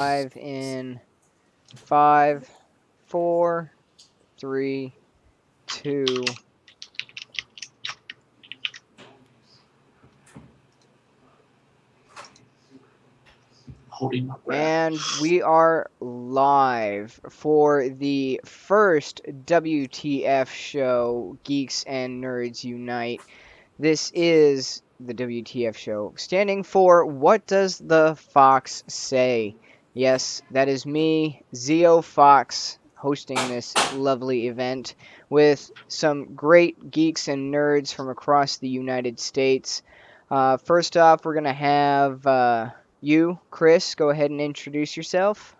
Live in 5, 4, 3, 2. Holding my breath. And we are live for the first WTF show, Geeks and Nerds Unite. This is the WTF show, standing for What Does the Fox Say? Yes, that is me, Zeo Fox, hosting this lovely event with some great geeks and nerds from across the United States. First off, we're going to have you, Chris, go ahead and introduce yourself.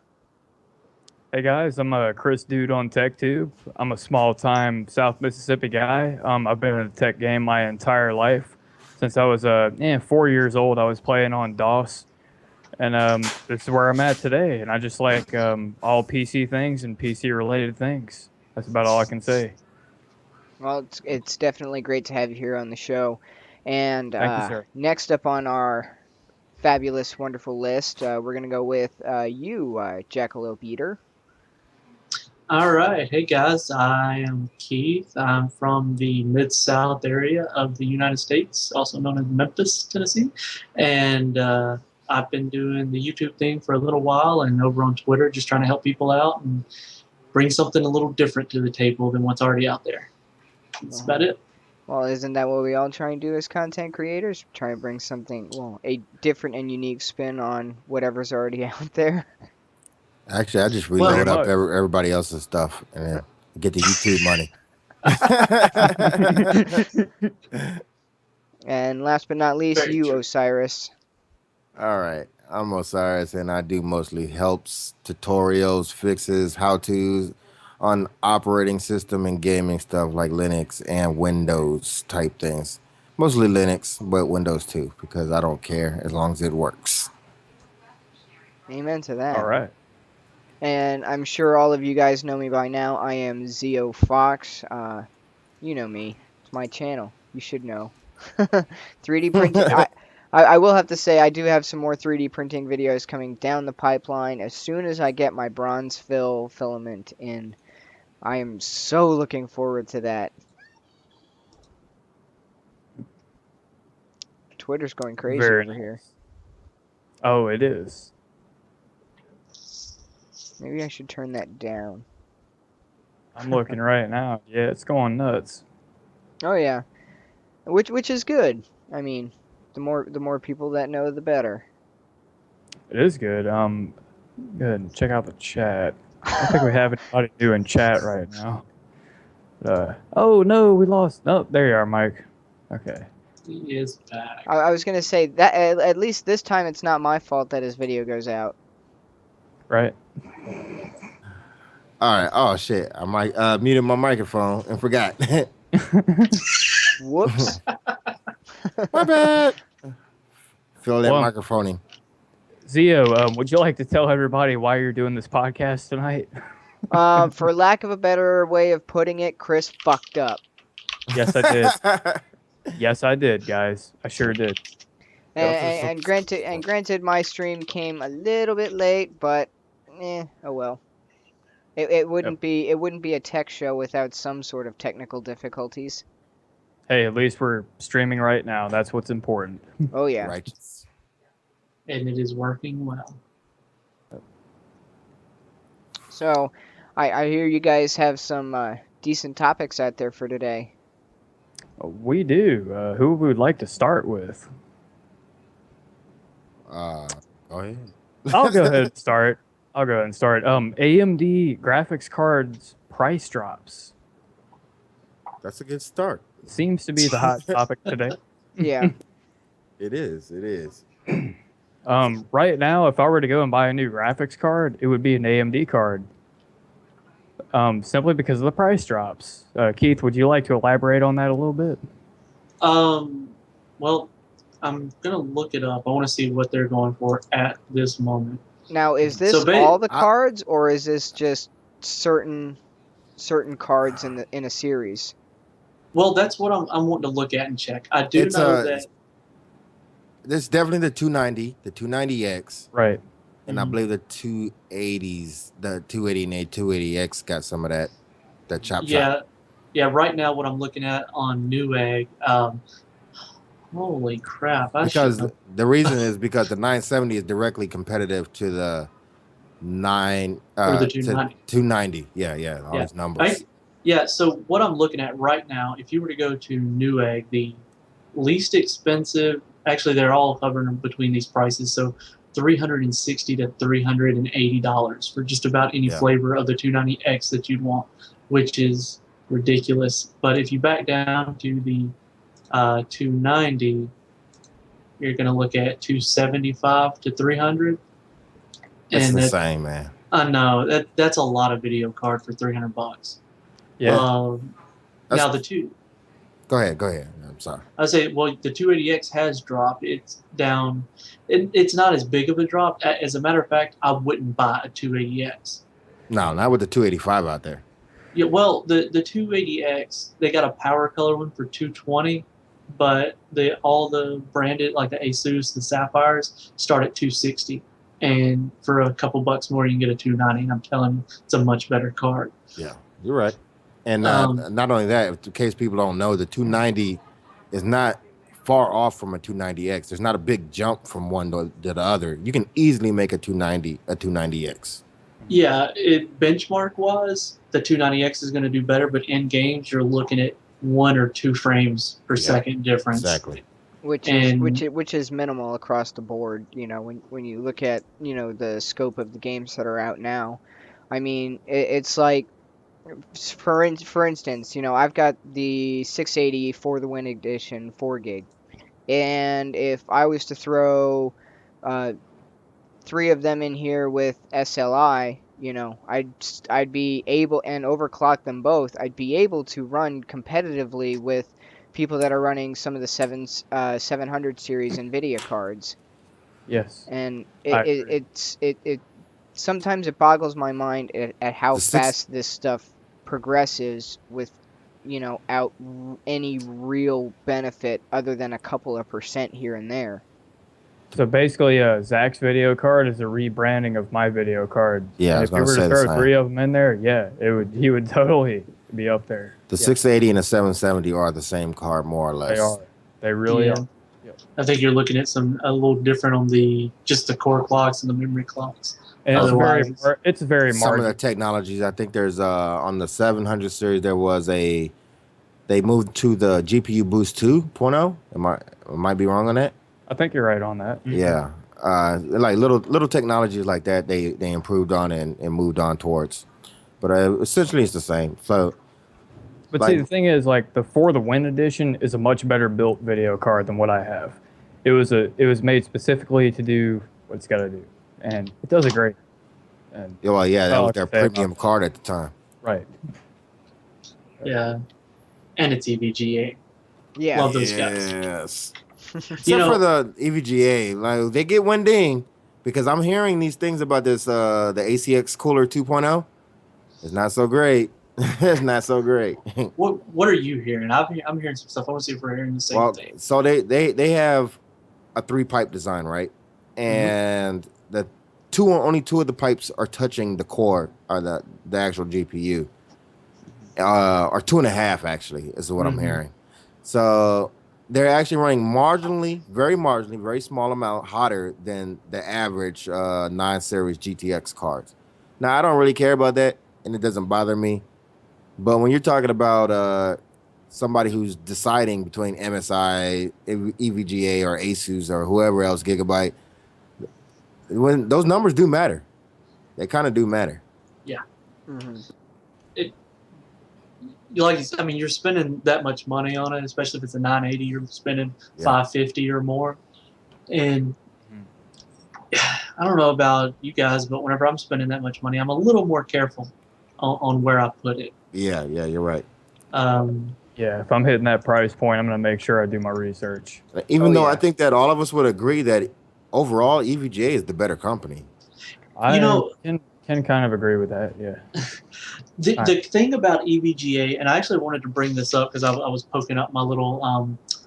Hey guys, I'm a Chris Dude on TechTube. I'm a small-time South Mississippi guy. I've been in the tech game my entire life. Since I was 4 years old, I was playing on DOS, and this is where I'm at today. And I just like all PC things and PC-related things. That's about all I can say. Well, it's definitely great to have you here on the show. And Thank you, sir. next up on our fabulous, wonderful list, we're going to go with you, Jackalope Eater. All right. Hey, guys. I am Keith. I'm from the Mid-South area of the United States, also known as Memphis, Tennessee. And I've been doing the YouTube thing for a little while and over on Twitter, just trying to help people out and bring something a little different to the table than what's already out there. That's about it. Well, isn't that what we all try and do as content creators? Try and bring something, a different and unique spin on whatever's already out there. Actually, I just reload up everybody else's stuff and then get the YouTube money. And last but not least, you, Osiris. All right. I'm Osiris, and I do mostly helps, tutorials, fixes, how-tos on operating system and gaming stuff like Linux and Windows type things. Mostly Linux, but Windows too, because I don't care as long as it works. Amen to that. All right. And I'm sure all of you guys know me by now. I am Zeo Fox. You know me. It's my channel. You should know. 3D printing. I will have to say I do have some more 3D printing videos coming down the pipeline as soon as I get my bronze filament in. I am so looking forward to that. Twitter's going crazy over here. Oh, it is. Maybe I should turn that down. I'm looking right now. Yeah, it's going nuts. Oh yeah, which is good. I mean, the more people that know, the better. It is good. Good. Check out the chat. I don't think we have anybody new in chat right now. Oh no, we lost. Oh, there you are, Mike. Okay. He is back. I was gonna say that at least this time it's not my fault that his video goes out. Right. All right. Oh shit! I muted my microphone and forgot. Whoops. My bad. Fill that microphone in. Zeo, would you like to tell everybody why you're doing this podcast tonight? For lack of a better way of putting it, Chris fucked up. Yes, I did. Yes, I did, guys. I sure did. And granted, my stream came a little bit late, but oh well. It wouldn't be a tech show without some sort of technical difficulties. Hey, at least we're streaming right now. That's what's important. Oh yeah. Righteous. And it is working well. So, I hear you guys have some decent topics out there for today. We do. Who would like to start with? Go ahead. I'll go ahead and start. AMD graphics cards price drops. That's a good start. Seems to be the hot topic today. Yeah. It is. It is. Right now, if I were to go and buy a new graphics card, it would be an AMD card. Simply because of the price drops. Keith, would you like to elaborate on that a little bit? Well, I'm gonna look it up. I want to see what they're going for at this moment. Now, is this all the cards, or is this just certain cards in a series? Well, that's what I'm wanting to look at and check. I do know that There's definitely the 290, the 290X. Right. and I believe the 280s, the 280 and a 280X got some of that chop. Yeah. Right now, what I'm looking at on Newegg, holy crap! Because the reason is because the 970 is directly competitive to the or the to 290. 290. Yeah, all these numbers. So what I'm looking at right now, if you were to go to Newegg, the least expensive, actually they're all hovering between these prices, so $360 to $380 for just about any flavor of the 290X that you'd want, which is ridiculous. But if you back down to the 290, you're going to look at 275 to 300. That's insane, man. I know that's a lot of video card for $300. Yeah. Now the two. Go ahead. I'm sorry. I say, well, the 280X has dropped. It's down. It's not as big of a drop. As a matter of fact, I wouldn't buy a 280X. No, not with the 285 out there. Yeah, well, the 280X, they got a power color one for 220, but all the branded, like the Asus, the Sapphires, start at 260. And for a couple bucks more, you can get a 290. And I'm telling you, it's a much better card. Yeah, you're right. And not only that, in case people don't know, the 290 is not far off from a 290X. There's not a big jump from one to the other. You can easily make a 290X. Yeah, benchmark wise, the 290X is going to do better, but in games you're looking at 1 or 2 frames per second difference. Exactly. Which is minimal across the board. You know, when you look at the scope of the games that are out now, I mean it's like, for instance, I've got the 680 for the Win Edition 4 gig, and if I was to throw 3 of them in here with SLI, I'd be able, and overclock them both, I'd be able to run competitively with people that are running some of the 700 series NVIDIA cards. Yes. And it sometimes it boggles my mind at how fast this stuff progresses without any real benefit other than a couple of percent here and there. So basically, Zach's video card is a rebranding of my video card. Yeah, and if you were to throw 3 of them in there, he would totally be up there. The 680 and the 770 are the same card, more or less. They are. They really are. Yep. I think you're looking at a little different on just the core clocks and the memory clocks. And it's very some of the technologies. I think there's on the 700 series they moved to the GPU Boost 2.0. I might be wrong on that. I think you're right on that. Yeah, like little technologies like that they improved on and moved on towards, but essentially it's the same. So, but see, the thing is, like the Win Edition is a much better built video card than what I have. It was made specifically to do what it's got to do, and it does it great. And that was their premium card at the time. Right. Yeah, and it's EVGA. Yeah, love those guys. Yes. Except for the EVGA, like they get one ding because I'm hearing these things about this the ACX Cooler 2.0. It's not so great. It's not so great. What are you hearing? I'm hearing some stuff. I want to see if we're hearing the same thing. So they have a 3-pipe design, right? And the only 2 of the pipes are touching the core or the actual GPU. Or 2.5 actually is what I'm hearing. So they're actually running very small amount hotter than the average 9 series GTX cards. Now, I don't really care about that, and it doesn't bother me. But when you're talking about somebody who's deciding between MSI, EVGA, or Asus, or whoever else, Gigabyte, when those numbers do matter. They kind of do matter. Yeah. You're spending that much money on it, especially if it's a 980. You're spending $550 or more, and I don't know about you guys, but whenever I'm spending that much money, I'm a little more careful on where I put it. Yeah, you're right. If I'm hitting that price point, I'm going to make sure I do my research. Even though I think that all of us would agree that overall EVGA is the better company. I can kind of agree with that. Yeah. The thing about EVGA, and I actually wanted to bring this up because I was poking up my little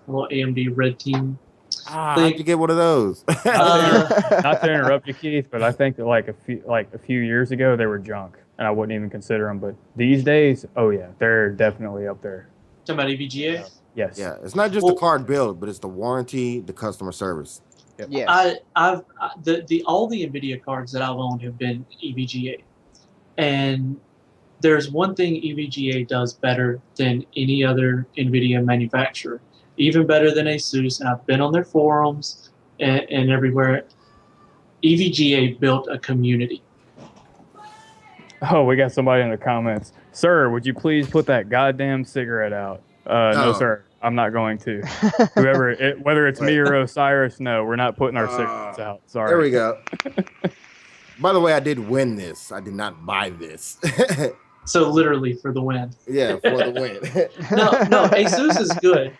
AMD Red Team How'd you get one of those? Not to interrupt you, Keith, but I think that like a few years ago they were junk, and I wouldn't even consider them. But these days, oh yeah, they're definitely up there. Talking about EVGA? Yes. Yeah, it's not just the card build, but it's the warranty, the customer service. Yep. Yes. All the NVIDIA cards that I've owned have been EVGA, and there's one thing EVGA does better than any other NVIDIA manufacturer, even better than ASUS. And I've been on their forums and everywhere. EVGA built a community. Oh, we got somebody in the comments. Sir, would you please put that goddamn cigarette out? No, sir. I'm not going to. Whether it's me or Osiris, no, we're not putting our cigarettes out. Sorry. There we go. By the way, I did win this. I did not buy this. So literally for the win. Yeah, for the win. No, ASUS is good.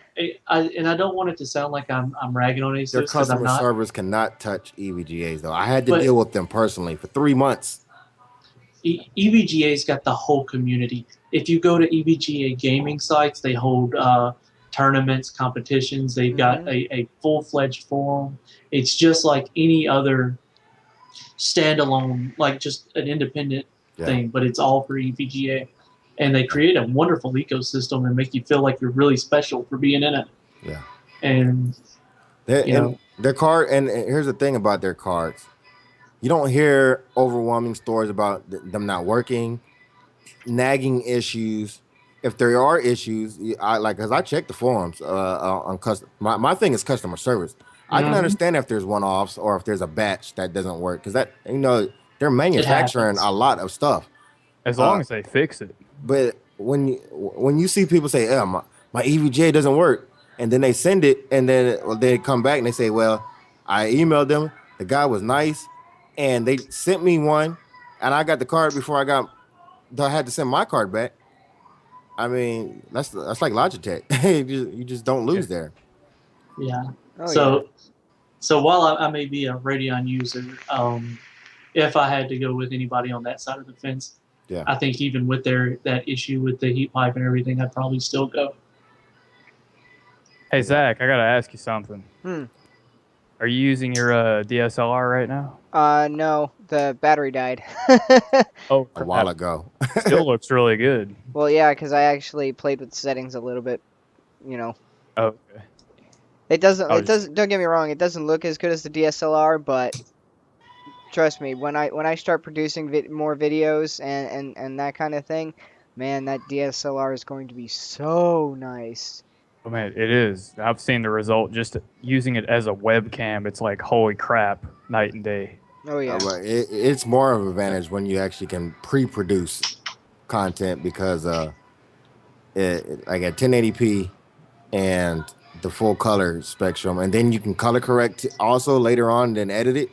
And I don't want it to sound like I'm ragging on ASUS. Their customer servers cannot touch EVGAs, though. I had to deal with them personally for 3 months. EVGA's got the whole community. If you go to EVGA gaming sites, they hold tournaments, competitions. They've got a full-fledged forum. It's just like any other standalone, like just an independent thing, but it's all for EVGA. And they create a wonderful ecosystem and make you feel like you're really special for being in it. Yeah. And their card, and here's the thing about their cards. You don't hear overwhelming stories about them not working, nagging issues. If there are issues, because I check the forums on my thing is customer service. I can understand if there's one-offs or if there's a batch that doesn't work, because they're manufacturing a lot of stuff. As long as they fix it. But when you see people say, my EVGA doesn't work, and then they send it, and then they come back and they say, well, I emailed them, the guy was nice, and they sent me one, and I got the card before I had to send my card back. I mean, that's like Logitech. you just don't lose there. Yeah. So while I may be a Radeon user, if I had to go with anybody on that side of the fence, I think even with that issue with the heat pipe and everything, I'd probably still go. Hey Zach, I gotta ask you something. Are you using your DSLR right now? No, the battery died. Oh, a while ago. Still looks really good. Well, yeah, because I actually played with settings a little bit. Oh, okay. It doesn't. Don't get me wrong. It doesn't look as good as the DSLR, but trust me, when I start producing more videos and that kind of thing, man, that DSLR is going to be so nice. Oh man, it is. I've seen the result just using it as a webcam. It's like, holy crap, night and day. Oh yeah. It's more of an advantage when you actually can pre-produce content, because like at 1080p and the full color spectrum, and then you can color correct also later on and then edit it.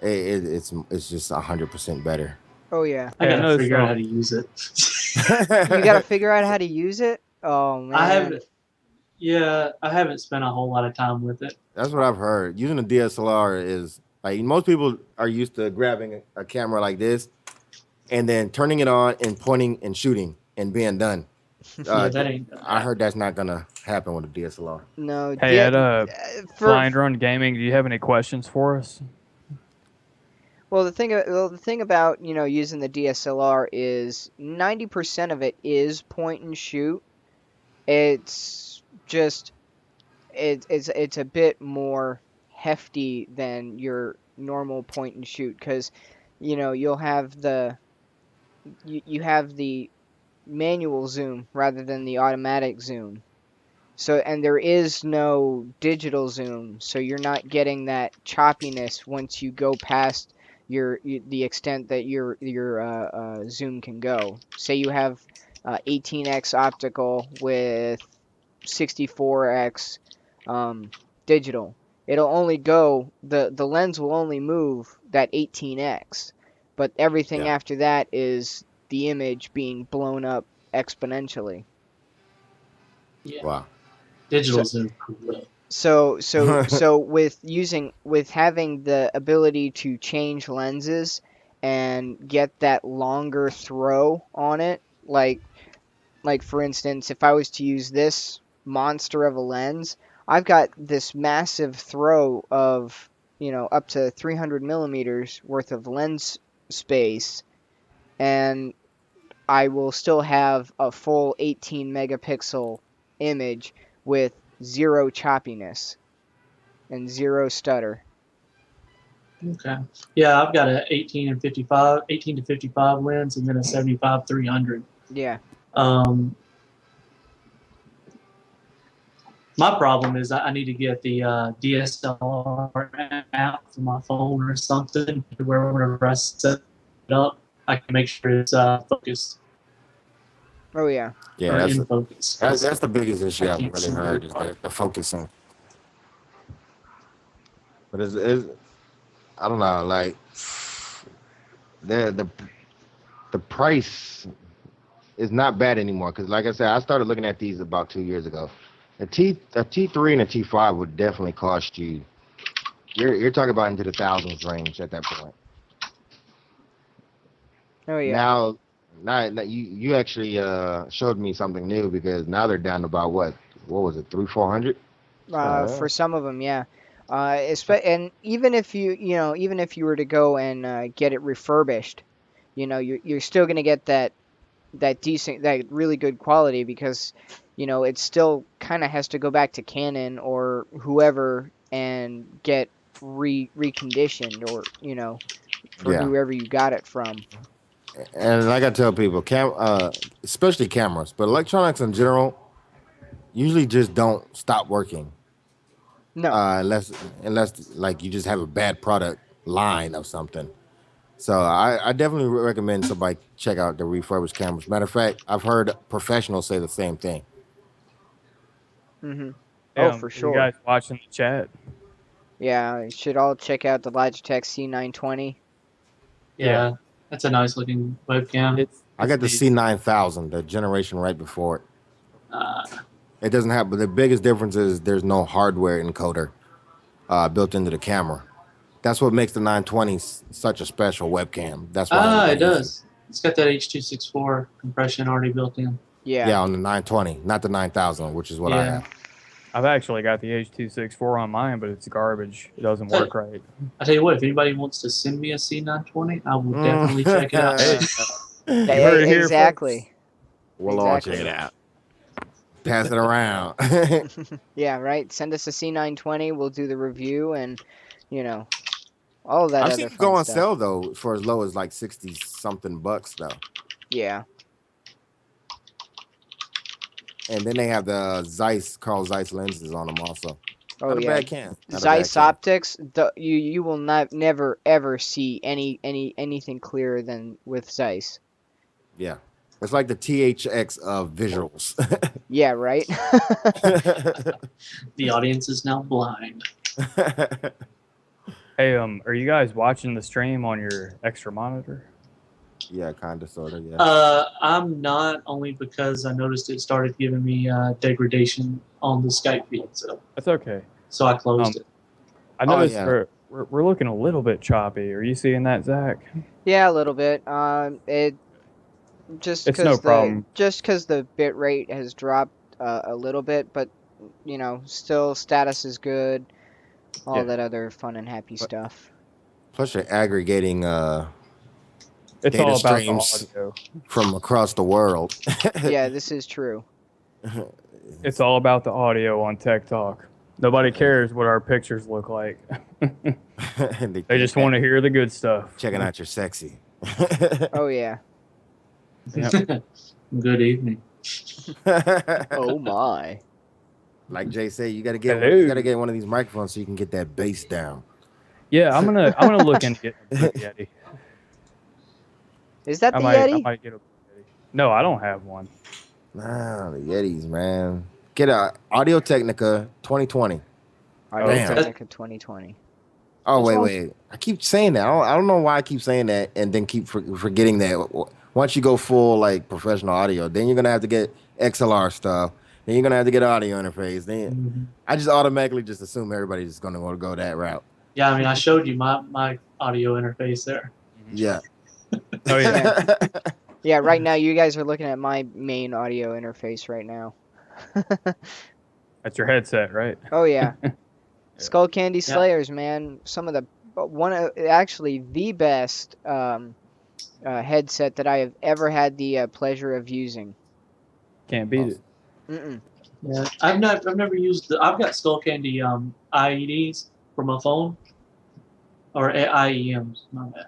It's just 100% better. Oh yeah. I gotta figure out how to use it. You gotta figure out how to use it? Oh man. I haven't spent a whole lot of time with it. That's what I've heard. Using a DSLR is like, most people are used to grabbing a camera like this and then turning it on and pointing and shooting and being done. That ain't done. I heard that's not gonna happen with a DSLR. No. Hey, at Blind Run Gaming, do you have any questions for us? Well, the thing about using the DSLR is 90% of it is point and shoot. It's just it's a bit more hefty than your normal point and shoot, because you'll have you have the manual zoom rather than the automatic zoom. So, and there is no digital zoom, so you're not getting that choppiness once you go past the extent that your zoom can go. Say you have 18x optical with 64x digital. It'll only go, the lens will only move that 18x, but everything after that is the image being blown up exponentially. Yeah. Wow. Digital zoom. So with having the ability to change lenses and get that longer throw on it, like for instance, if I was to use this monster of a lens, I've got this massive throw of, up to 300 millimeters worth of lens space, and I will still have a full 18 megapixel image with zero choppiness and zero stutter. Okay. Yeah, I've got a 18 to 55 lens, and then a 75-300. Yeah. My problem is I need to get the DSLR app for my phone or something where whenever I set it up, I can make sure it's focused. Oh yeah. Yeah, Or that's in focus. that's the biggest issue I I've can't really see heard it. is the focusing. But it's I don't know, like the price is not bad anymore. Because like I said, I started looking at these about 2 years ago. A T3 and a T5 would definitely cost you. You're talking about into the thousands range at that point. Oh yeah. Now you actually showed me something new, because now they're down to about what was it, 300-400? For some of them, yeah. And even if even if you were to go and get it refurbished, you're still gonna get that decent, that really good quality, because it still kind of has to go back to Canon or whoever and get reconditioned, or for Yeah. whoever you got it from. And like I tell people, especially cameras, but electronics in general usually just don't stop working. No. Unless like you just have a bad product line of something. So I definitely recommend somebody check out the refurbished cameras. Matter of fact, I've heard professionals say the same thing. Mm-hmm. Hey, Oh, for are you sure. guys watching the chat? Yeah, you should all check out the Logitech C920. Yeah, that's a nice looking webcam. I got the decent. C9000, the generation right before it. Uh, It doesn't have, but the biggest difference is there's no hardware encoder built into the camera. That's what makes the 920 such a special webcam. That's why it everybody uses it. does. It's got that H.264 compression already built in. Yeah. Yeah, on the 920, not the 9000, which is what I have. I've actually got the H.264 on mine, but it's garbage. It doesn't work right. I tell you what, if anybody wants to send me a C920, I will definitely check it out. Hey, Yeah, you heard it here exactly. We'll all Exactly. check it out. Pass it around. Yeah, right. Send us a C920. We'll do the review, and all of that I've other seen it fun go on stuff. sale though for as low as like 60 something bucks though. Yeah. And then they have the Carl Zeiss lenses on them also. Oh Not a yeah. bad can. Not a Zeiss bad can. optics. You will never ever see anything clearer than with Zeiss. Yeah. It's like the THX of visuals. Yeah, right. The audience is now blind. Hey, are you guys watching the stream on your extra monitor? Yeah, kind of, sort of, yeah. I'm not, only because I noticed it started giving me degradation on the Skype feed, so That's okay. I closed it. I noticed yeah. we're looking a little bit choppy. Are you seeing that, Zach? Yeah, a little bit. It's no problem. just because the bit rate has dropped a little bit, but still status is good. All that other fun and happy stuff. Plus you're aggregating It's data all about the streams audio. from across the world. Yeah, this is true. It's all about the audio on Tech Talk. Nobody cares what our pictures look like. They just want to hear the good stuff. Checking out your sexy. Oh yeah. Good evening. Oh my. Like Jay said, you gotta get one of these microphones so you can get that bass down. Yeah, I'm gonna look into getting a Blue Yeti. Is that the I Yeti? might get a Blue Yeti. No, I don't have one. Nah, the Yetis, man. Get a Audio Technica 2020. Audio Technica 2020. Oh wait. I keep saying that. I don't know why I keep saying that and then keep forgetting that. Once you go full like professional audio, then you're gonna have to get XLR stuff. Then you're gonna have to get audio interface. Then I just automatically just assume everybody's just gonna want to go that route. Yeah, I mean, I showed you my audio interface there. Yeah. Oh yeah. Yeah, right now you guys are looking at my main audio interface right now. That's your headset, right? Oh yeah, Yeah. Skull Candy Yeah. Slayers, man. Some of the one of actually the best headset that I have ever had the pleasure of using. Can't beat it. Mm-mm. Yeah, I've never used I've got Skull Candy IEDs for my phone or IEMs, my bad.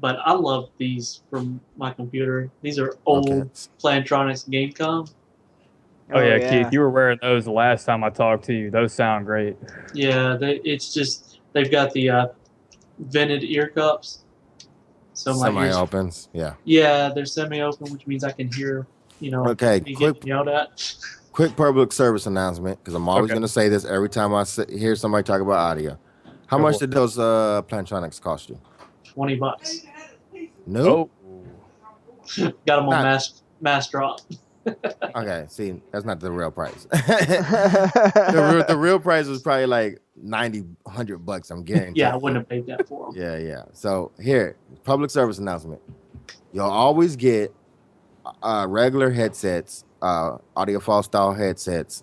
But I love these from my computer. These are Okay. old Plantronics Gamecom. Oh Oh yeah, Keith, yeah. you were wearing those the last time I talked to you. Those sound great. Yeah, it's just they've got the vented ear cups, so my Semi ears. opens. Yeah. Yeah, they're semi-open, which means I can hear, Okay. me Quick getting yelled at. quick public service announcement because I'm always Okay, going to say this every time hear somebody talk about audio. How go much for it. did those Plantronics cost you? $20. Nope. Oh, Got them on Not mass drop. okay. See, that's not the real price. The real price was probably like 90, $100. I'm Yeah, I guaranteed. wouldn't have paid that for them. Yeah. So here, public service announcement. You'll always get regular headsets, audiophile style headsets,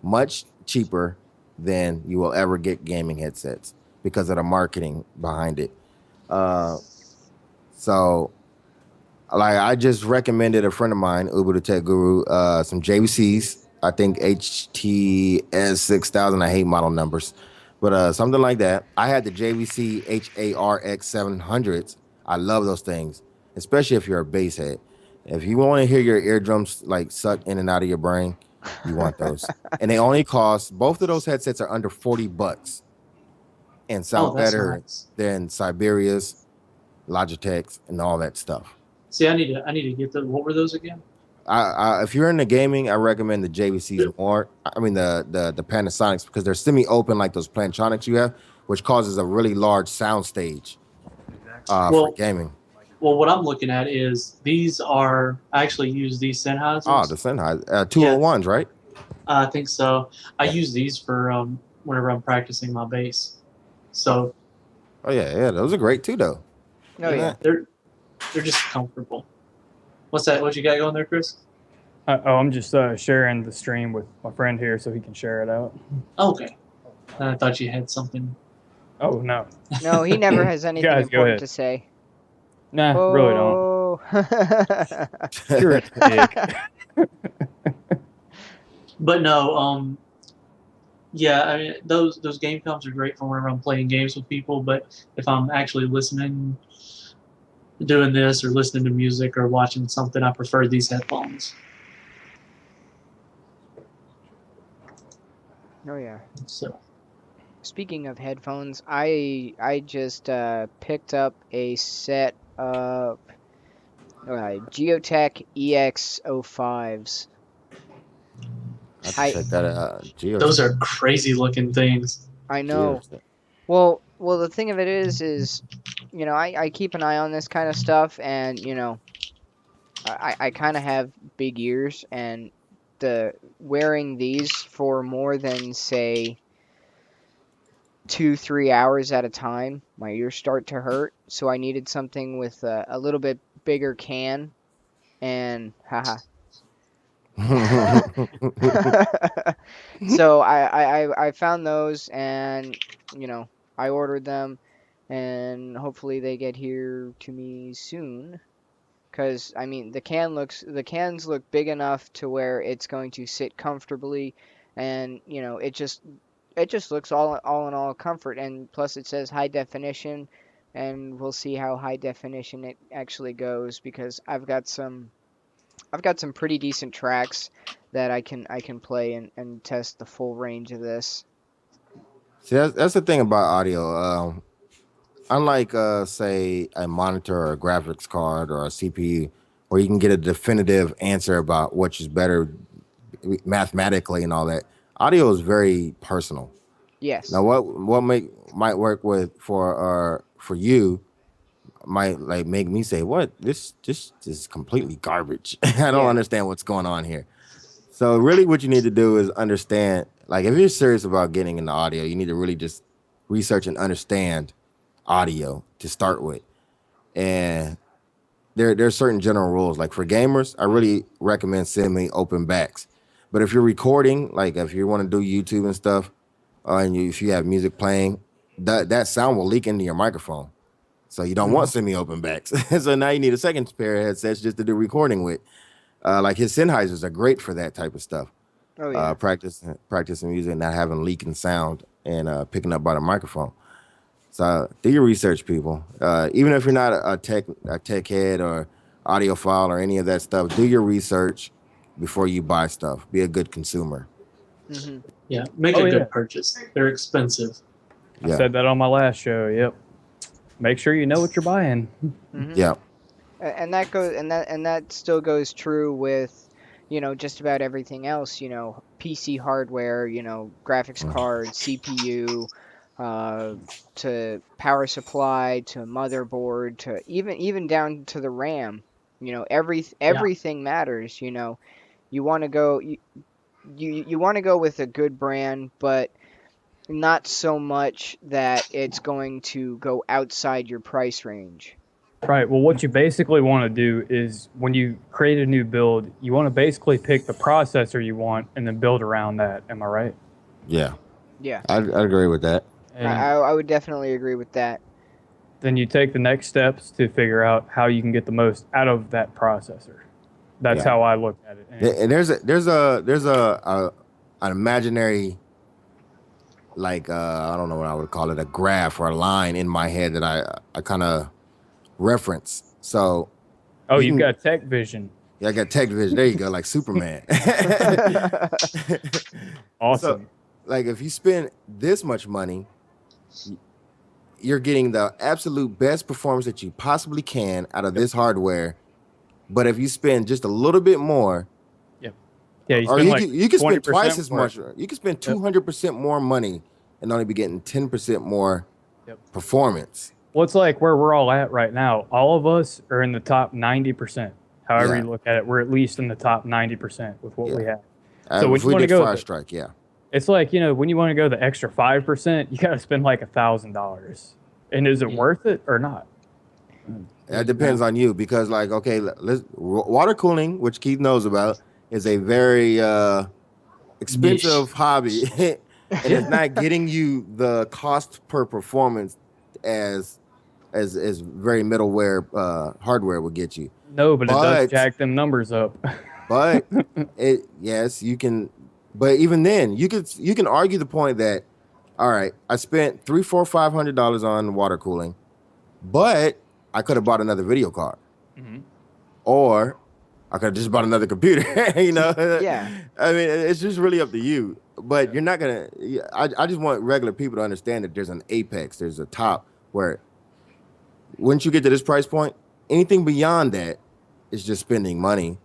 much cheaper than you will ever get gaming headsets because of the marketing behind it. Uh, so, like, I just recommended a friend of mine, Uber the Tech Guru, some JVCs. I think HTS 6000. I hate model numbers, but something like that. I had the JVC HARX 700s. I love those things, especially if you're a bass head. If you want to hear your eardrums like suck in and out of your brain, you want those. And they only cost, both of those headsets are under $40 and Oh, sound that's better nice. than Siberia's, Logitech's, and all that stuff. See, I need to get those. What were those again? If you're into gaming, I recommend the JVCs more. I mean the Panasonics because they're semi-open like those Plantronics you have, which causes a really large sound stage for Well, gaming. what I'm looking at is these are I actually use these Oh, the Sennheisers. Sennheiser 201s, Yeah, right? I think so. I Yeah. use these for whenever I'm practicing my bass. So Oh yeah, those are great too though. Oh yeah. they're just comfortable. What's that? What you got going there, Chris? I'm just sharing the stream with my friend here so he can share it out. Okay. I thought you had something. Oh no, No, he never has you anything guys go important ahead. to say. Nah, really don't. Oh. You're a dick. But no, yeah, I mean those game comps are great for whenever I'm playing games with people. But if I'm actually listening, doing this, or listening to music, or watching something, I prefer these headphones. Oh yeah. So Speaking of headphones, I just picked up a set of Geotech EX05s. I have to I check that out. those are crazy looking things. I know. Well, the thing of it is, I keep an eye on this kind of stuff, and I kind of have big ears, and wearing these for more than say 2-3 hours at a time, my ears start to hurt. So I needed something with a little bit bigger can, and haha. So I found those, and I ordered them, and hopefully they get here to me soon. Cause I mean the cans look big enough to where it's going to sit comfortably, and it just looks all in all comfort, and plus it says high definition, and we'll see how high definition it actually goes because I've got some pretty decent tracks that I can play and test the full range of this. See, that's the thing about audio. Unlike, say, a monitor or a graphics card or a CPU, where you can get a definitive answer about which is better mathematically and all that, audio is very personal. Now, Yes. what might work for you might like make me say, "What this is completely garbage. I don't Yeah. understand what's going on here." So, really, what you need to do is understand. Like, if you're serious about getting into audio, you need to really just research and understand audio to start with. And there's certain general rules. Like for gamers, I really recommend semi open backs But if you're recording, like if you want to do YouTube and stuff, if you have music playing, that sound will leak into your microphone. So you don't want semi-open backs. So now you need a second pair of headsets just to do recording with. Like his Sennheisers are great for that type of stuff. Oh yeah. Practicing music, not having leaking sound and picking up by the microphone. So do your research, people. Even if you're not a tech head or audiophile or any of that stuff, do your research before you buy stuff. Be a good consumer. Mm-hmm. Yeah, make a good purchase. They're expensive. I said that on my last show. Yep. Make sure you know what you're buying. Mm-hmm. Yeah. And that still goes true with, just about everything else. PC hardware. Graphics card, CPU, to power supply, to motherboard, to even down to the RAM. Everything matters. You want to go you want to go with a good brand, but not so much that it's going to go outside your price range. Right. Well, what you basically want to do is when you create a new build, you want to basically pick the processor you want and then build around that. Am I right? Yeah. Yeah. I agree with that. I would definitely agree with that. Then you take the next steps to figure out how you can get the most out of that processor. That's how I look at it. And there's an imaginary, like I don't know what I would call it, a graph or a line in my head that I kind of reference. So you've got tech vision. Yeah, I got tech vision. There you go, like Superman. Awesome. So, like if you spend this much money, you're getting the absolute best performance that you possibly can out of this hardware. But if you spend just a little bit more, you can spend twice as much. You can spend 200% more money and only be getting 10% more performance. Well, it's like where we're all at right now. All of us are in the top 90%. However you look at it, we're at least in the top 90% with what we have. So when you want to go Strike, it's like, when you want to go the extra 5%, you got to spend like $1,000. And is it worth it or not? That depends on you because, like, okay, water cooling, which Keith knows about, is a very expensive hobby, and it's not getting you the cost per performance as very middleware hardware would get you. No, but it does jack them numbers up. But you can. But even then, you can argue the point that, all right, I spent $300-$500 on water cooling, but I could have bought another video card, or I could have just bought another computer. Yeah. I mean, it's just really up to you. But you're not gonna. I just want regular people to understand that there's an apex, there's a top where once you get to this price point, anything beyond that is just spending money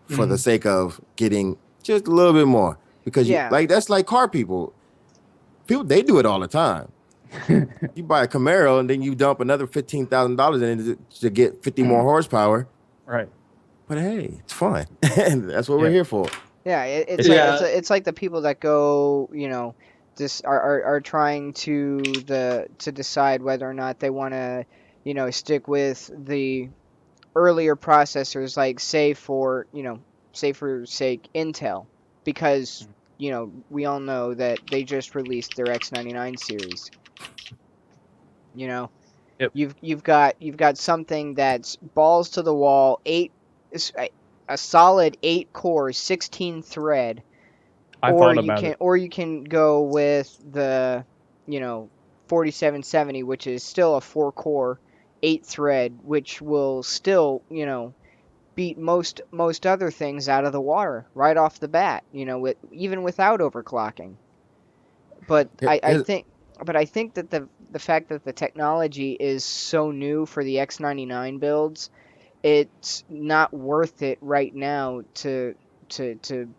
for the sake of getting just a little bit more. Because that's like car people. People, they do it all the time. You buy a Camaro and then you dump another $15,000 in it to get 50 more horsepower. Right. But hey, it's fun. That's what we're here for. Yeah, it's like the people that go, just are trying to decide whether or not they want to, stick with the earlier processors, like say for sake Intel, because we all know that they just released their X99 series. You've got something that's balls to the wall, a solid 8-core 16 thread, or you can go with the 4770, which is still a 4-core 8 thread, which will still beat most other things out of the water right off the bat, even without overclocking. But I think that the fact that the technology is so new for the X99 builds, it's not worth it right now to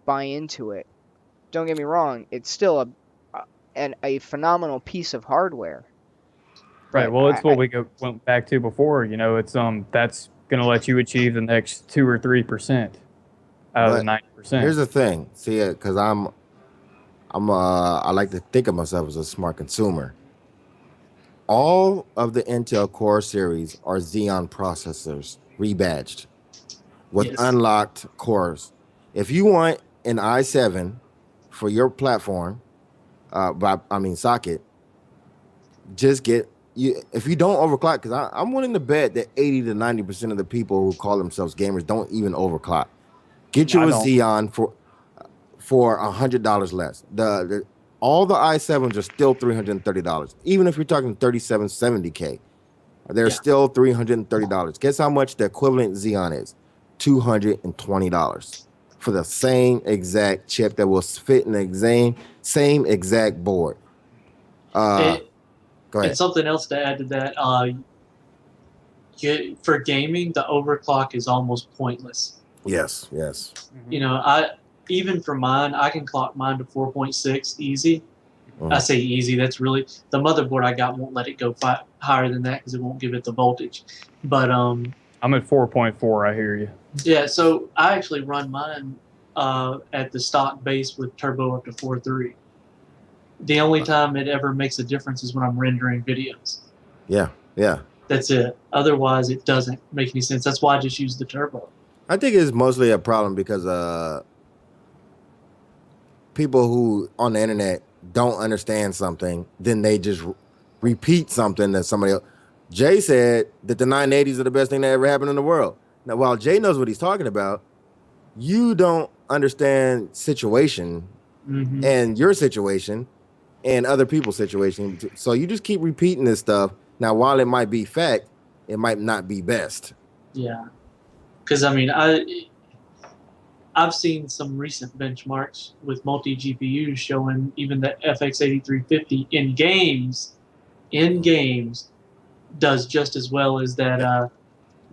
buy into it. Don't get me wrong, it's still a phenomenal piece of hardware. Right. Well, it's what we went back to before. It's that's going to let you achieve the next 2 or 3% out of the 90%. Here's the thing. See, because I like to think of myself as a smart consumer. All of the Intel Core series are Xeon processors rebadged with unlocked cores. If you want an i7 for your platform, socket, just get you. If you don't overclock, because I'm willing to bet that 80 to 90% of the people who call themselves gamers don't even overclock. Get you I a don't. Xeon for $100 less. The all the i7s are still $330. Even if you're talking 3770K, they're Yeah. still $330. Guess how much the equivalent Xeon is? $220 for the same exact chip that will fit in the same exact board. Go And ahead. something else to add to that, for gaming, the overclock is almost pointless. Yes. Mhm. You know, even for mine, I can clock mine to 4.6 easy. I Mm. say easy. That's really the motherboard I got won't let it go higher than that because it won't give it the voltage. But I'm at 4.4. I hear you. yeah, so I actually run mine at the stock base with turbo up to 4.3. The only time it ever makes a difference is when I'm rendering videos. Yeah. That's it. Otherwise, it doesn't make any sense. That's why I just use the turbo. I think it's mostly a problem because people who on the internet don't understand something, then they just repeat something that somebody else. Jay said that the 980s are the best thing that ever happened in the world. Now, while Jay knows what he's talking about, you don't understand situation Mm-hmm. and your situation and other people's situation. So you just keep repeating this stuff. Now, while it might be fact, it might not be best. Yeah, because I mean, I've seen some recent benchmarks with multi GPUs showing even the FX 8350 in games does just as well as that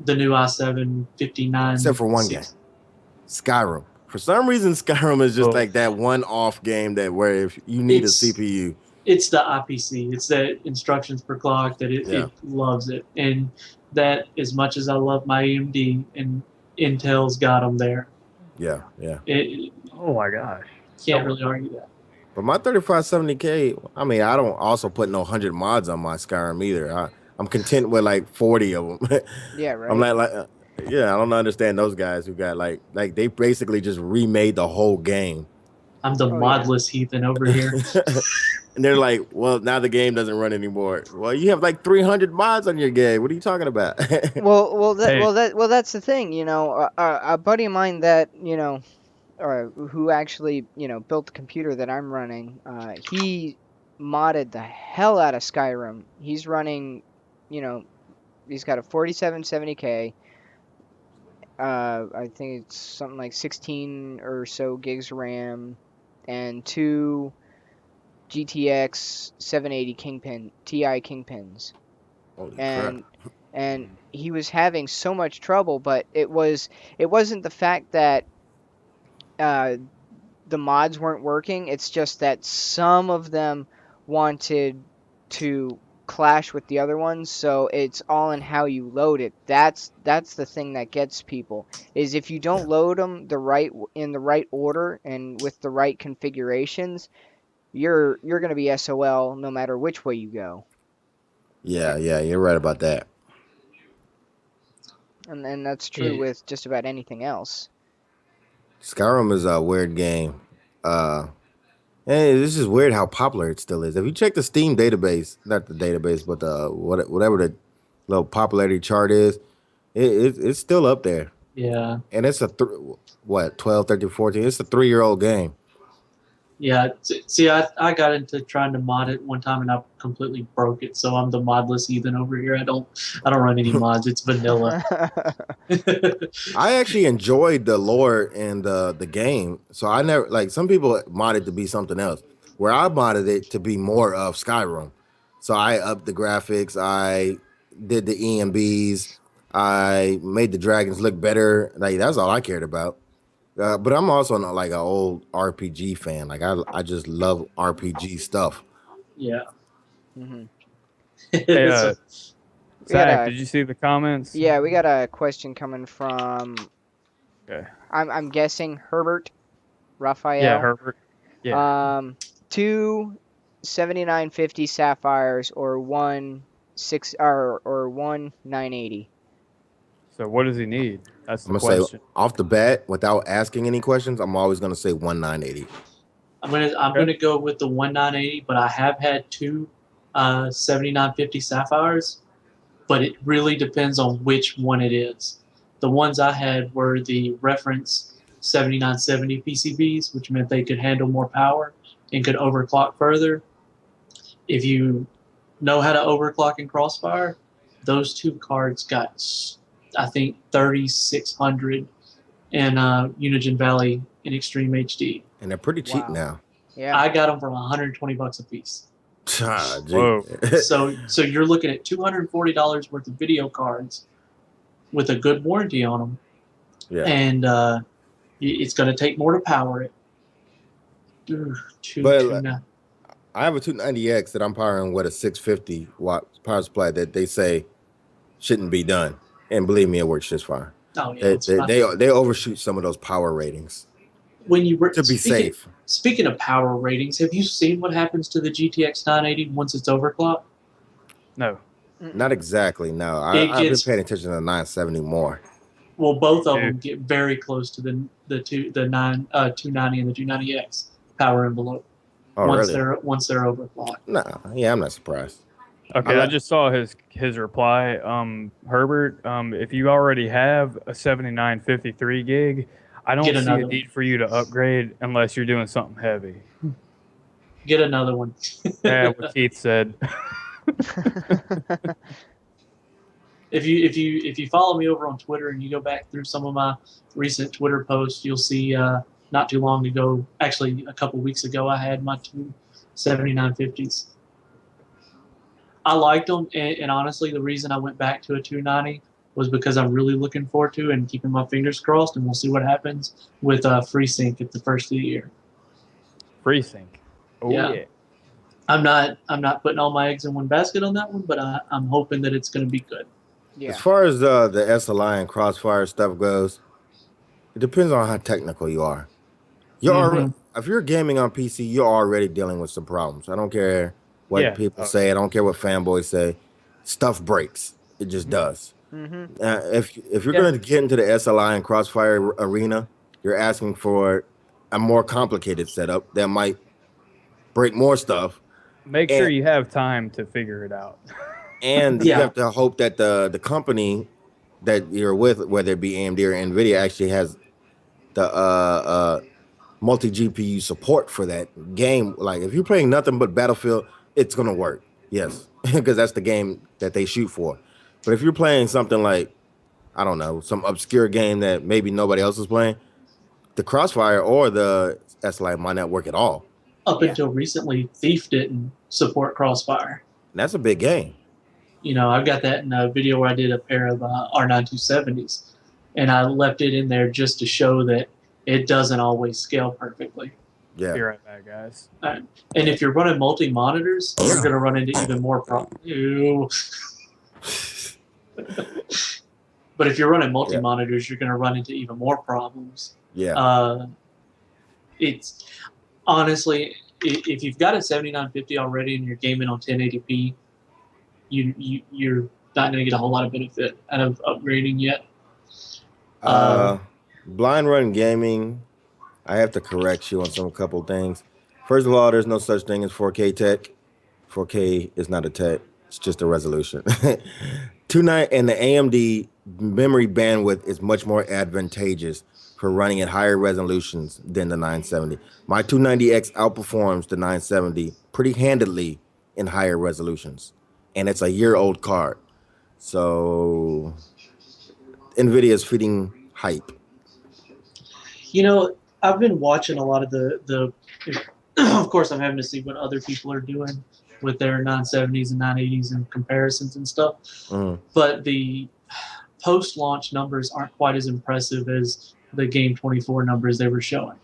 the new i7 Except for one game, 5960. Skyrim. For some reason, Skyrim is just Oh, like that one-off game that where if you need a It's CPU. it's the IPC. It's the instructions per clock that Yeah. it loves it, and that as much as I love my AMD and Intel's got them there, Yeah. it oh my gosh. can't really argue that. But my 3570K, I mean, I don't also put no 100 mods on my Skyrim either. I'm content with like 40 of them. Yeah, I'm right. like, yeah, I don't understand those guys who got like they basically just remade the whole game. I'm the Oh, yeah. modless heathen over here. And they're like, well, now the game doesn't run anymore. Well, you have like 300 mods on your game. What are you talking about? Hey, That's the thing. A buddy of mine that who actually built the computer that I'm running. He modded the hell out of Skyrim. He's running, you know, he's got a 4770K. I think it's something like 16 or so gigs RAM, and two GTX 780 Ti Kingpins, Holy crap. and he was having so much trouble. But it wasn't the fact that uh, the mods weren't working. It's just that some of them wanted to clash with the other ones, so it's all in how you load it. That's the thing that gets people, is if you Yeah. don't load them in the right order and with the right configurations, you're going to be SOL no matter which way you go. Yeah, you're right about that. And that's true Yeah. with just about anything else. Skyrim is a weird game. Hey, this is weird how popular it still is. If you check the Steam database, not the database, but the whatever the little popularity chart is, it's still up there. Yeah. And it's a 12, 13, 14. It's a 3-year-old game. Yeah. See, I got into trying to mod it one time and I completely broke it. So I'm the modless heathen over here. I don't run any mods. It's vanilla. I actually enjoyed the lore and the game. So I never like some people modded to be something else. Where I modded it to be more of Skyrim. So I upped the graphics, I did the EMBs, I made the dragons look better. Like that's all I cared about. But I'm also not like an old RPG fan. Like I just love RPG stuff. Yeah. hmm hey, So, We got Zach, a did you see the comments? Yeah, we got a question coming from, Okay. I'm guessing Herbert Yeah, Raphael. Herbert. Yeah. Two 7950 Sapphires or one 980. So what does he need? That's I'm the gonna say question. off the bat, without asking any questions, I'm always gonna say 1980. I'm Okay. gonna go with the 1980, but I have had two 7950 Sapphires, but it really depends on which one it is. The ones I had were the reference 7970 PCBs, which meant they could handle more power and could overclock further. If you know how to overclock in Crossfire, those two cards got, I think, 3600 in Unigine Valley in Extreme HD. And they're pretty cheap Wow. now. Yeah. I got them for $120 a piece. Ah, gee. Whoa. So you're looking at $240 worth of video cards with a good warranty on them, Yeah. and it's going to take more to power it. I have a 290X that I'm powering with a 650 watt power supply that they say shouldn't be done, and believe me, it works just fine. Oh yeah, They overshoot some of those power ratings when you to be safe. Speaking of power ratings, have you seen what happens to the GTX 980 once it's overclocked? No. Not exactly. No, I've been paying attention to the 970 more. Well, both of them get very close to the 290 and the 290X power envelope. Oh, once really? Once they're overclocked. No, yeah, I'm not surprised. Okay, I just saw his reply. Herbert, if you already have a 7953 gig, I don't see a need for you to upgrade unless you're doing something heavy. Get another one. Yeah, what Keith said. If you follow me over on Twitter and you go back through some of my recent Twitter posts, you'll see not too long ago, actually a couple weeks ago, I had my two 7950s. I liked them, and honestly, the reason I went back to a 290 was because I'm really looking forward to and keeping my fingers crossed, and we'll see what happens with FreeSync at the first of the year. FreeSync. Oh yeah. I'm not putting all my eggs in one basket on that one, but I'm hoping that it's going to be good. Yeah. As far as the SLI and Crossfire stuff goes, it depends on how technical you are. If you're gaming on PC, you're already dealing with some problems. I don't care what people say. I don't care what fanboys say. Stuff breaks. It just does. If you're going to get into the SLI and Crossfire arena, you're asking for a more complicated setup that might break more stuff. Make sure you have time to figure it out. And you have to hope that the company that you're with, whether it be AMD or NVIDIA, actually has the multi-GPU support for that game. Like, if you're playing nothing but Battlefield, it's going to work. Yes, because that's the game that they shoot for. But if you're playing something like, I don't know, some obscure game that maybe nobody else is playing, the Crossfire or the SLI might not work at all. Up until recently, Thief didn't support Crossfire. And that's a big game. You know, I've got that in a video where I did a pair of R9270s, and I left it in there just to show that it doesn't always scale perfectly. Yeah. Be right back, guys. And if you're running multi-monitors, you're going to run into even more problems. But if you're running multi-monitors, you're going to run into even more problems. Yeah. It's honestly, if you've got a 7950 already and you're gaming on 1080p, you're not going to get a whole lot of benefit out of upgrading yet. Blind Run Gaming, I have to correct you on a couple things. First of all, there's no such thing as 4K tech. 4K is not a tech. It's just a resolution. 290 and the AMD memory bandwidth is much more advantageous for running at higher resolutions than the 970. My 290X outperforms the 970 pretty handedly in higher resolutions. And it's a year-old card. So NVIDIA is feeding hype. You know, I've been watching a lot of the of course, I'm having to see what other people are doing with their 970s and 980s and comparisons and stuff. But the post-launch numbers aren't quite as impressive as the Game 24 numbers they were showing.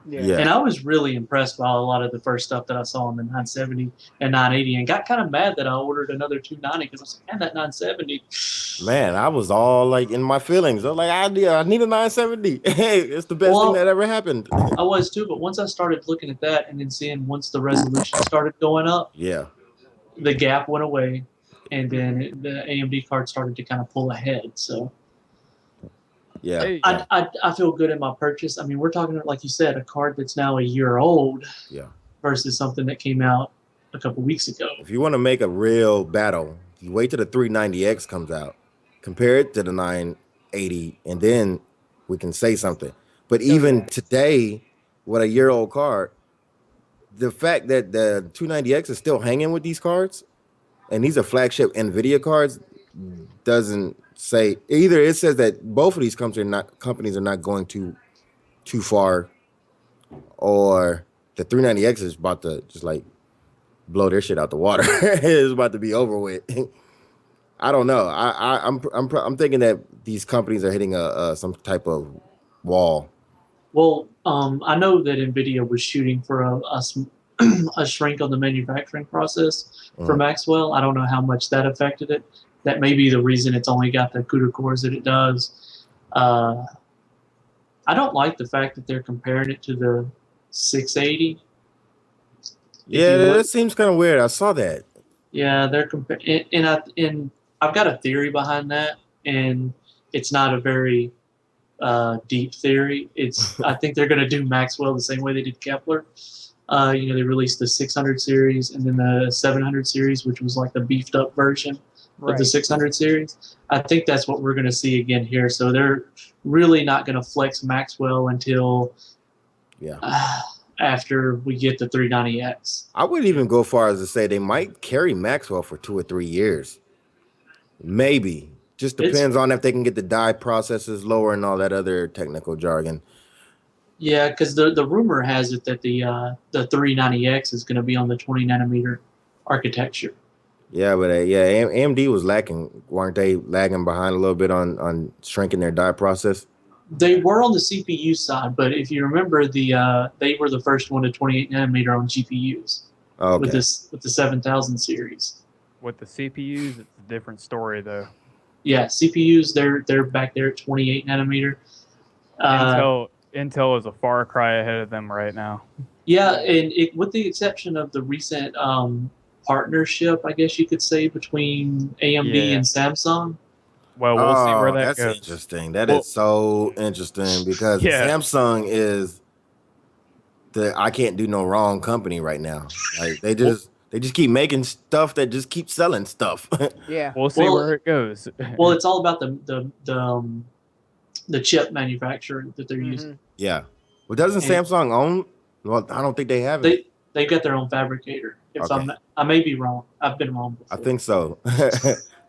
Yeah. And I was really impressed by a lot of the first stuff that I saw on the 970 and 980 and got kind of mad that I ordered another 290 because I was like, man, that 970. Man, I was all like in my feelings. I was like, I need a 970. Hey, it's the best thing that ever happened. I was too, but once I started looking at that and then seeing once the resolution started going up, the gap went away, and then the AMD card started to kind of pull ahead. So Yeah. Hey. Yeah. I feel good in my purchase. I mean, we're talking, like you said, a card that's now a year old Yeah. versus something that came out a couple weeks ago. If you want to make a real battle, you wait till the 390X comes out, compare it to the 980, and then we can say something. But even today, with a year-old card, the fact that the 290X is still hanging with these cards, and these are flagship NVIDIA cards, doesn't say either. It says that both of these companies are not going too far, or the 390X is about to just like blow their shit out the water. It's about to be over with. I don't know. I'm thinking that these companies are hitting a some type of wall. Well, I know that NVIDIA was shooting for a shrink on the manufacturing process for Maxwell. I don't know how much that affected it. That may be the reason it's only got the CUDA cores that it does. I don't like the fact that they're comparing it to the 680. Yeah, that seems kind of weird. I saw that. Yeah, they're comparing, and I've got a theory behind that, and it's not a very deep theory. I think they're going to do Maxwell the same way they did Kepler. They released the 600 series and then the 700 series, which was like the beefed up version of the 600 series. I think that's what we're going to see again here. So they're really not going to flex Maxwell until after we get the 390X. I wouldn't even go far as to say they might carry Maxwell for 2 or 3 years. Maybe. Just depends on if they can get the die processes lower and all that other technical jargon. Yeah, because the rumor has it that the 390X is going to be on the 20 nanometer architecture. Yeah, but AMD was lacking. Weren't they lagging behind a little bit on shrinking their die process? They were on the CPU side, but if you remember, they were the first one to 28 nanometer on GPUs with the 7000 series. With the CPUs, it's a different story though. Yeah, CPUs they're back there at 28 nanometer. Intel is a far cry ahead of them right now. Yeah, and with the exception of the recent partnership, I guess you could say, between AMD and Samsung. Well, we'll see where that goes. That's interesting. That is so interesting because Samsung is the I can't do no wrong company right now. Like they just keep making stuff that just keeps selling stuff. We'll see where it goes. Well, it's all about the chip manufacturer that they're using. Yeah. Well, doesn't Samsung own? Well, I don't think they have it. They've got their own fabricator. I may be wrong. I've been wrong before. I think so.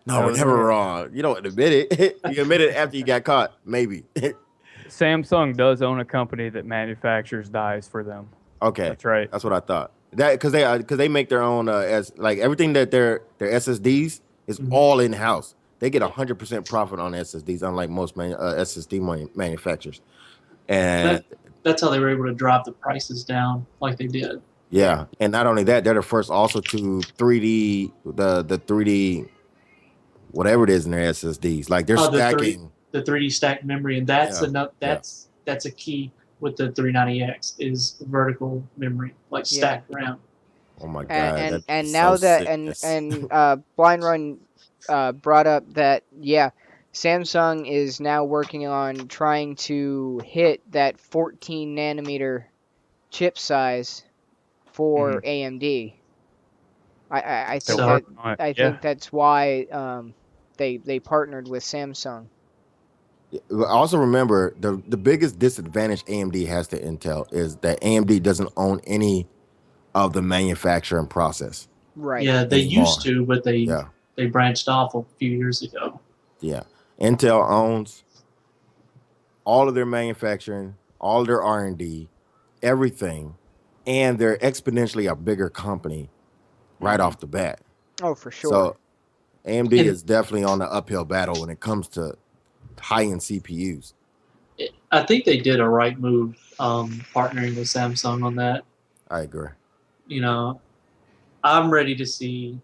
No, we're never wrong. You don't admit it. You admit it after you got caught. Maybe. Samsung does own a company that manufactures dies for them. Okay, that's right. That's what I thought. That because they make their own as like everything that their SSDs is all in house. They get 100% profit on SSDs, unlike most SSD manufacturers. And that's how they were able to drop the prices down like they did. Yeah, and not only that, they're the first also to 3D the 3D whatever it is in their SSDs. Like they're stacking the 3D stacked memory, and that's enough. That's a key with the 390X is vertical memory, like stacked RAM. Oh my god! And now that Blind Run brought up that Samsung is now working on trying to hit that 14 nanometer chip size for AMD. I think that's why they partnered with Samsung. Also remember the biggest disadvantage AMD has to Intel is that AMD doesn't own any of the manufacturing process. Right. Yeah, they used to, but they branched off a few years ago. Yeah. Intel owns all of their manufacturing, all of their R&D, everything, and they're exponentially a bigger company right off the bat. Oh, for sure. So AMD is definitely on the uphill battle when it comes to high-end CPUs. I think they did a right move partnering with Samsung on that. I agree. You know, I'm ready to see.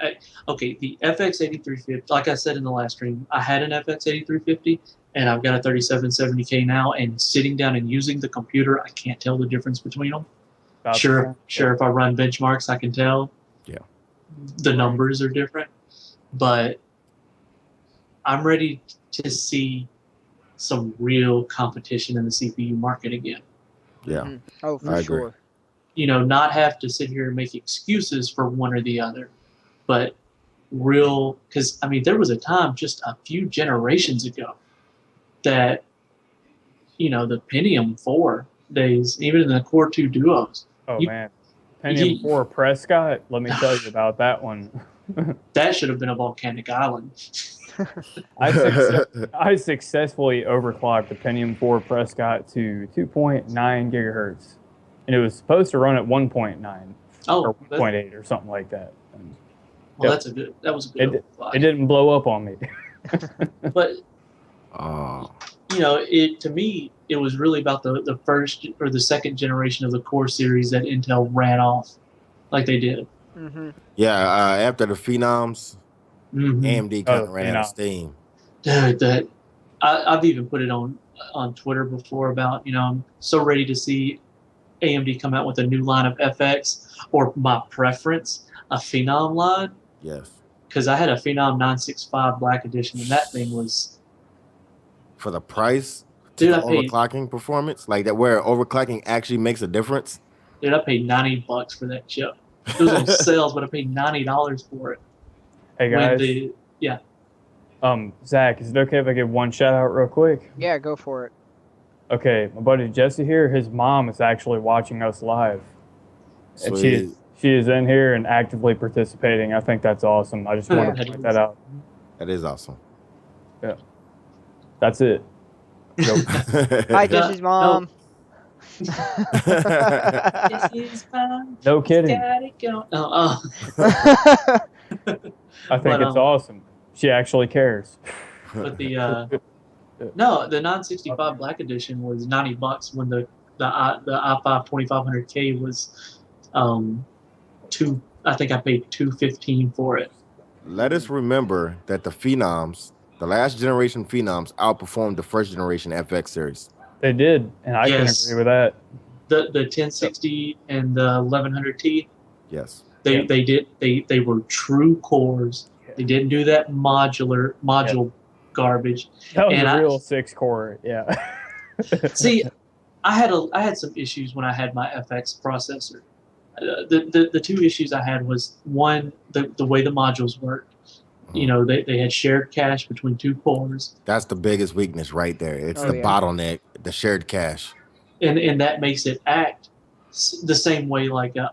The FX8350, like I said in the last stream, I had an FX8350 and I've got a 3770K now, and sitting down and using the computer, I can't tell the difference between them. Sure, if I run benchmarks, I can tell. Yeah. The numbers are different, but I'm ready to see some real competition in the CPU market again. Yeah, Mhm. Oh, for I agree. sure. You know, not have to sit here and make excuses for one or the other, but real, because I mean, there was a time just a few generations ago that, you know, the Pentium 4 days, even in the Core 2 Duos, Oh you, man, Pentium you 4 Prescott. Let me tell you about that one. that should have been a volcanic island. I successfully overclocked the Pentium 4 Prescott to 2.9 gigahertz, and it was supposed to run at 1.9 Oh, or 1.8 or something like that. And well, yep, that was a good overclock. it didn't blow up on me. But Oh, you know, to me, it was really about the first or the second generation of the Core series that Intel ran off like they did. Mm-hmm. yeah. After the Phenoms, Mm-hmm. AMD kind of ran out of Phenom. steam. Dude, I've even put it on Twitter before about, you know, I'm so ready to see AMD come out with a new line of FX, or my preference, a Phenom line, Yes. because I had a Phenom 965 Black Edition, and that thing was, For the price to dude, the I paid overclocking performance, like that, where overclocking actually makes a difference. dude, I paid $90 for that chip. It was on sales, but I paid $90 for it. Hey When guys, yeah, Zach, is it okay if I give one shout out real quick? Yeah, go for it. Okay, my buddy Jesse here, his mom is actually watching us live. And Sweet. she is in here and actively participating. I think that's awesome. I just wanted to point that out. That is awesome. Yeah. That's it. Go. Hi, Jesse's mom. Jesse's mom. No kidding. Got it going. I think it's awesome. She actually cares. But the no, the 965 Black Edition was $90 when the i5 2500K was I think I paid $215 for it. Let us remember that the Phenoms, the last generation Phenoms, outperformed the first generation FX series. They did, and I can Yes. agree with that. The 1060 and the 1100T, Yes. they were true cores. They didn't do that module garbage. That was And a real 6-core, yeah. See, I had some issues when I had my FX processor. The two issues I had was, one, the way the modules worked. You know, they had shared cache between two cores. That's the biggest weakness right there. It's the yeah. bottleneck, the shared cache. And that makes it act the same way like the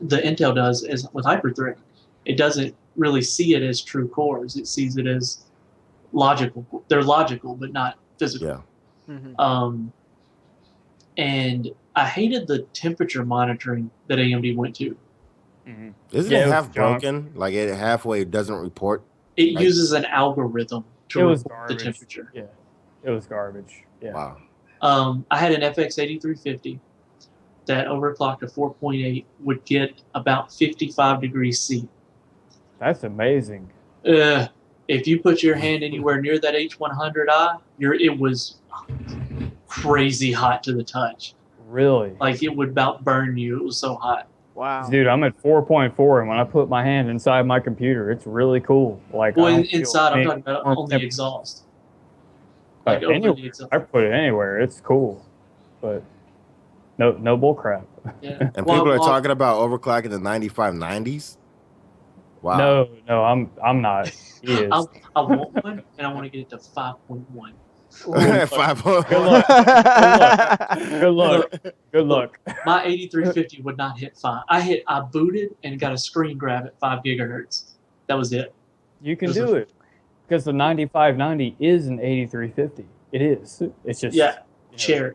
Intel does as with hyperthreading. It doesn't really see it as true cores. It sees it as logical. They're logical, but not physical. Yeah. Mm-hmm. And I hated the temperature monitoring that AMD went to. Mm-hmm. Isn't Yeah, it it was half broken? Like it halfway doesn't report? It Like- uses an algorithm to was report the garbage. temperature. Yeah, it was garbage. Yeah. Wow. I had an FX 8350 that overclocked to 4.8 would get about 55 degrees C. That's amazing. If you put your hand anywhere near that H100i, it was crazy hot to the touch. Really? Like it would about burn you. It was so hot. Wow. Dude, I'm at 4.4, and when I put my hand inside my computer, it's really cool. Like, Well, I don't feel inside, I'm any talking about warm on the temperature. exhaust. Like Anywhere. over the exhaust. I put it anywhere. It's cool, but no bull crap. Yeah. And people are talking about overclocking the 9590s. Wow. No, I'm not. He is. I want one, and I want to get it to 5.1. Good luck. My 8350 would not hit 5. I booted and got a screen grab at 5 gigahertz. That was it. You can do it because the 9590 is an 8350. It is. It's just share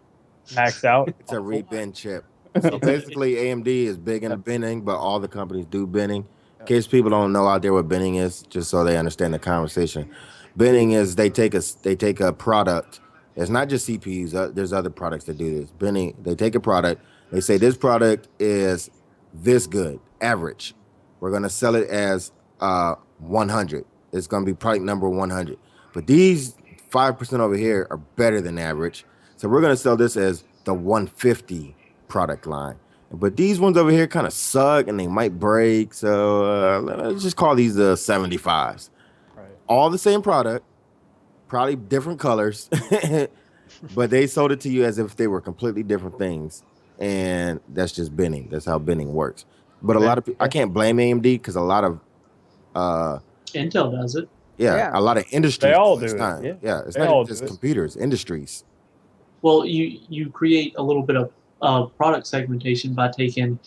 maxed out. It's a rebend chip. So basically, AMD is big in binning, but all the companies do binning. In case people don't know out there what binning is, just so they understand the conversation. Binning is they take a product. It's not just CPUs. There's other products that do this. Binning, they take a product. They say this product is this good, average. We're gonna sell it as 100. It's gonna be product number 100. But these 5% over here are better than average. So we're gonna sell this as the 150 product line. But these ones over here kind of suck and they might break. So let's just call these the 75s. Right. All the same product, probably different colors, but they sold it to you as if they were completely different things. And that's just binning. That's how binning works. But a lot of I can't blame AMD because a lot of uh Intel does it. yeah, Yeah. a lot of They industries all do it. do It's it. not, Yeah. yeah, it's They not all just do it. computers, industries. Well, you create a little bit of product segmentation by taking,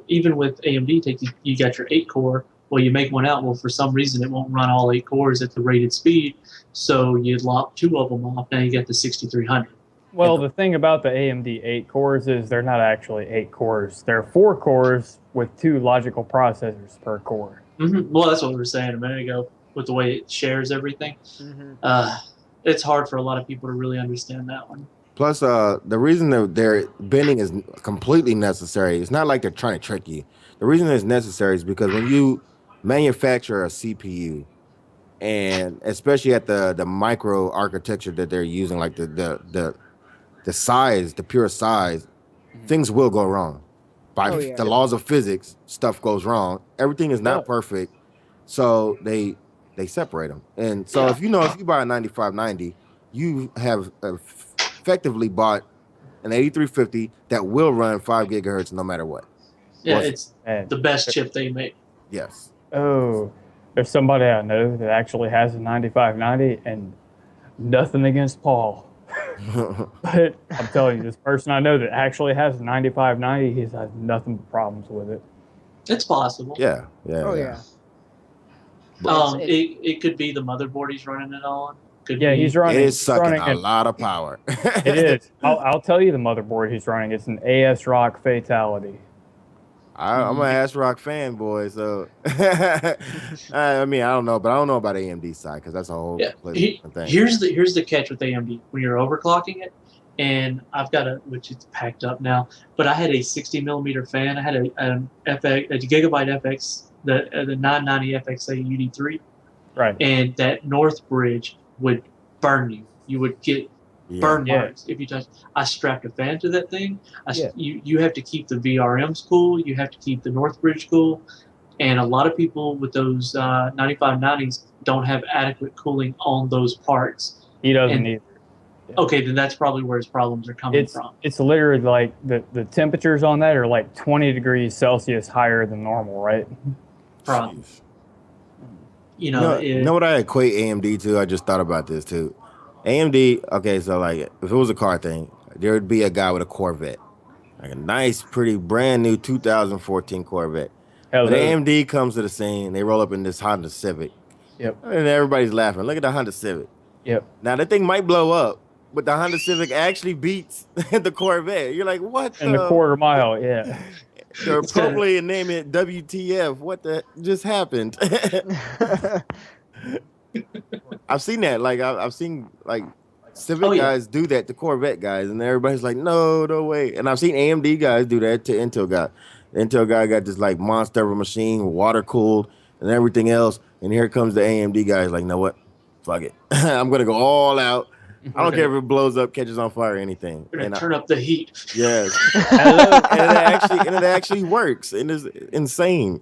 even with AMD, you got your 8 core. Well, you make one out. Well, for some reason, it won't run all 8 cores at the rated speed, so you lop 2 of them off. Now you got the 6300. Well, the thing about the AMD 8 cores is they're not actually 8 cores. They're 4 cores with 2 logical processors per core. Well, that's what we were saying a minute ago with the way it shares everything. It's hard for a lot of people to really understand that one. Plus, the reason that their bending is completely necessary, it's not like they're trying to trick you. The reason it's necessary is because when you manufacture a CPU, and especially at the micro architecture that they're using, like the size, the pure size, things will go wrong. By the laws of physics, stuff goes wrong. Everything is not perfect, so they separate them. And so if you buy a 9590, you have effectively bought an 8350 that will run 5 gigahertz no matter what. Yeah, it's the best chip they make. Yes. Oh, there's somebody I know that actually has a 9590, and nothing against Paul. But I'm telling you, this person I know that actually has a 9590, he's had nothing but problems with it. It's possible. Yeah. It could be the motherboard he's running it on. He's running. It is sucking a lot of power. It is. I'll tell you the motherboard he's running. It's an ASRock Fatality. I'm an ASRock fanboy, so I mean I don't know, but I don't know about AMD side because that's a whole completely different thing. Here's the catch with AMD when you're overclocking it, and I've got which it's packed up now, but I had a 60 millimeter fan. I had a Gigabyte FX, the 990 FXA UD3, right, and that North bridge would burn you. You would get burn marks if you touch. I strapped a fan to that thing. You have to keep the VRMs cool. You have to keep the North bridge cool. And a lot of people with those 9590s don't have adequate cooling on those parts. He doesn't either. Yeah. Okay, then that's probably where his problems are coming from. It's literally like the temperatures on that are like 20 degrees Celsius higher than normal, right? Problem. You know what I equate AMD to? I just thought about this too. AMD, okay, so like if it was a car thing, there would be a guy with a Corvette, like a nice, pretty, brand new 2014 Corvette. But AMD comes to the scene, they roll up in this Honda Civic. Yep. And everybody's laughing. Look at the Honda Civic. Yep. Now that thing might blow up, but the Honda Civic actually beats the Corvette. You're like, what? In the quarter mile, yeah. They're probably name it WTF. What the just happened? I've seen that. Like I've seen like Civic guys do that to Corvette guys, and everybody's like, no way. And I've seen AMD guys do that to Intel guy. The Intel guy got this like monster of a machine, water cooled, and everything else. And here comes the AMD guys, like, know what? Fuck it. I'm gonna go all out. I don't care if it blows up, catches on fire, or anything. We're gonna turn up the heat. Yes. and it actually works. And it's insane.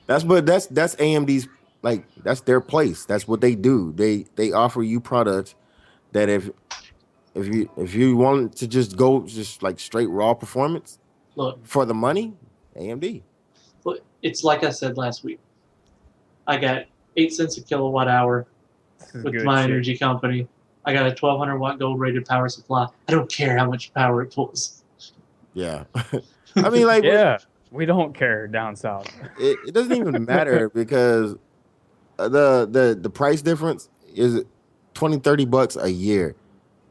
That's AMD's, like, that's their place. That's what they do. They offer you products that if you want to just go just like straight raw performance, look, for the money, AMD. Look, it's like I said last week. I got 8 cents a kilowatt hour with my energy company. I got a 1200 watt gold rated power supply. I don't care how much power it pulls. Yeah. I mean, like, we don't care down south. It doesn't even matter because the price difference is $20-$30 a year.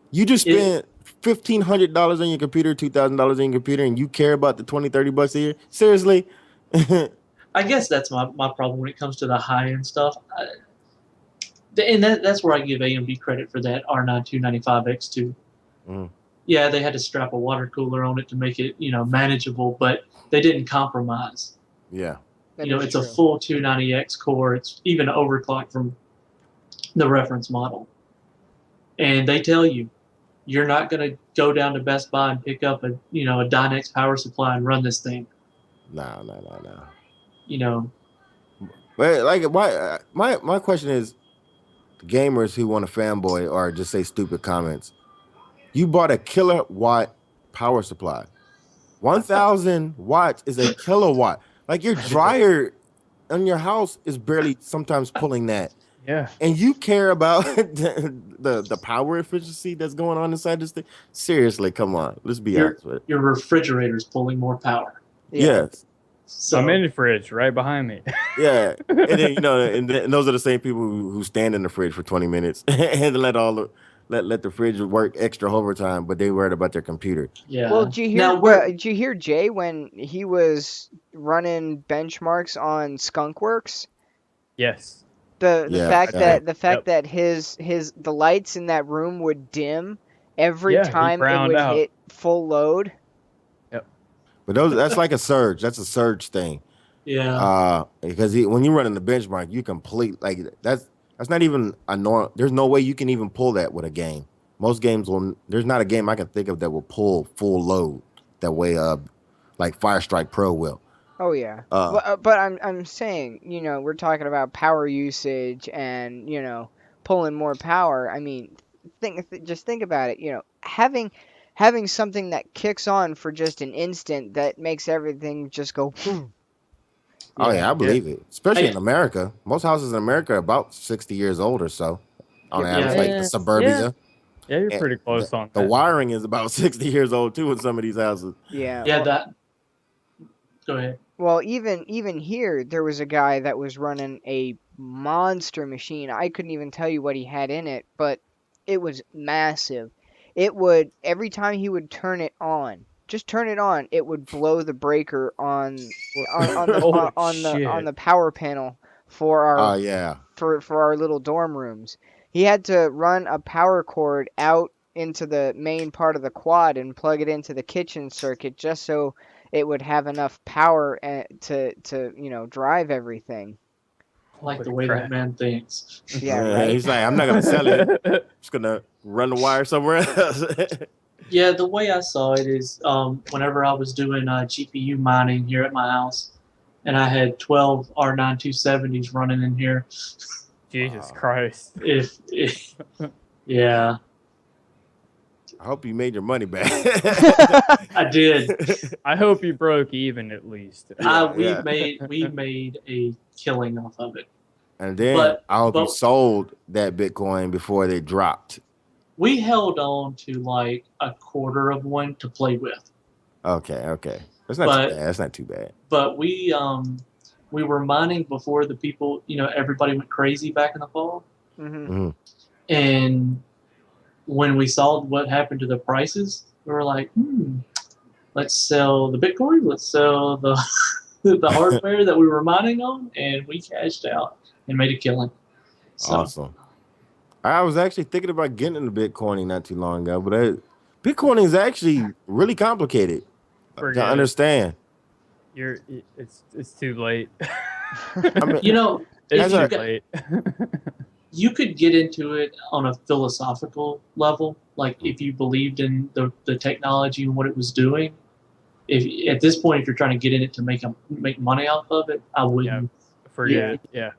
You just spent $1,500 on your computer, $2,000 on your computer, and you care about the $20-$30 a year? Seriously? I guess that's my problem when it comes to the high end stuff. And that's where I give AMD credit for that R9 295X2. Yeah, they had to strap a water cooler on it to make it, manageable, but they didn't compromise. Yeah. It's a full 290X core. It's even overclocked from the reference model. And they tell you, you're not going to go down to Best Buy and pick up a Dynex power supply and run this thing. No. But like, why? My question is, gamers who want to fanboy or just say stupid comments. You bought a kilowatt power supply. 1,000 watts is a kilowatt. Like your dryer in your house is barely sometimes pulling that. Yeah. And you care about the power efficiency that's going on inside this thing? Seriously, come on. Let's be honest with it. Your refrigerator's pulling more power. Yes. So My mini fridge right behind me. Yeah. And then, and those are the same people who stand in the fridge for 20 minutes and let the fridge work extra overtime, but they worried about their computer. yeah. Well, did you hear? Now we're Did you hear Jay when he was running benchmarks on Skunkworks? Yes. The Yeah, fact yeah. that the lights in that room would dim every Yeah, he time it browned would out. hit full load. But that's like a surge. That's a surge thing. yeah. Because when you run in the benchmark, you complete like that's not even a normal. There's no way you can even pull that with a game. Most games will. There's not a game I can think of that will pull full load that way. Like Fire Strike Pro will. Oh yeah. Uh, But I'm saying, we're talking about power usage and, pulling more power. I mean, just think about it, having something that kicks on for just an instant that makes everything just go boom. Oh yeah, I believe it. Especially I- in America. Most houses in America are about 60 years old or so. On Yeah, average, yeah. like the suburbia. Yeah, you're And pretty close on the that. wiring is about 60 years old too in some of these houses. Yeah. Yeah, well, that. Go ahead. well, even here there was a guy that was running a monster machine. I couldn't even tell you what he had in it, but it was massive. It would every time he would turn it on, just turn it on, it would blow the breaker Holy on shit. the power panel for Oh our yeah. for our little dorm rooms. He had to run a power cord out into the main part of the quad and plug it into the kitchen circuit just so it would have enough power to drive everything. I like the Holy way crap. that man thinks. Yeah, right. He's like, I'm not gonna sell it. Just gonna run the wire somewhere else. Yeah, the way I saw it is whenever I was doing GPU mining here at my house, and I had 12 R9 270s running in here. Jesus Wow. Christ. If yeah, I hope you made your money back. I did. I hope you broke even at least. We made a killing off of it. And then But- I hope you but- sold that Bitcoin before they dropped. We held on to like a quarter of one to play with, Okay. That's not But- too bad. That's not too bad. but we were mining before the people, everybody went crazy back in the fall, Hmm. and when we saw what happened to the prices, we were like, let's sell the Bitcoin, let's sell the the hardware that we were mining on, and we cashed out and made a killing. So, Awesome. I was actually thinking about getting into Bitcoining not too long ago, but Bitcoining is actually really complicated Forget to it. understand. It's too late. I mean, if That's you a- got- late. you could get into it on a philosophical level, like if you believed in the technology and what it was doing. If at this point, if you're trying to get in it to make money off of it, I wouldn't. Forget it. Yeah.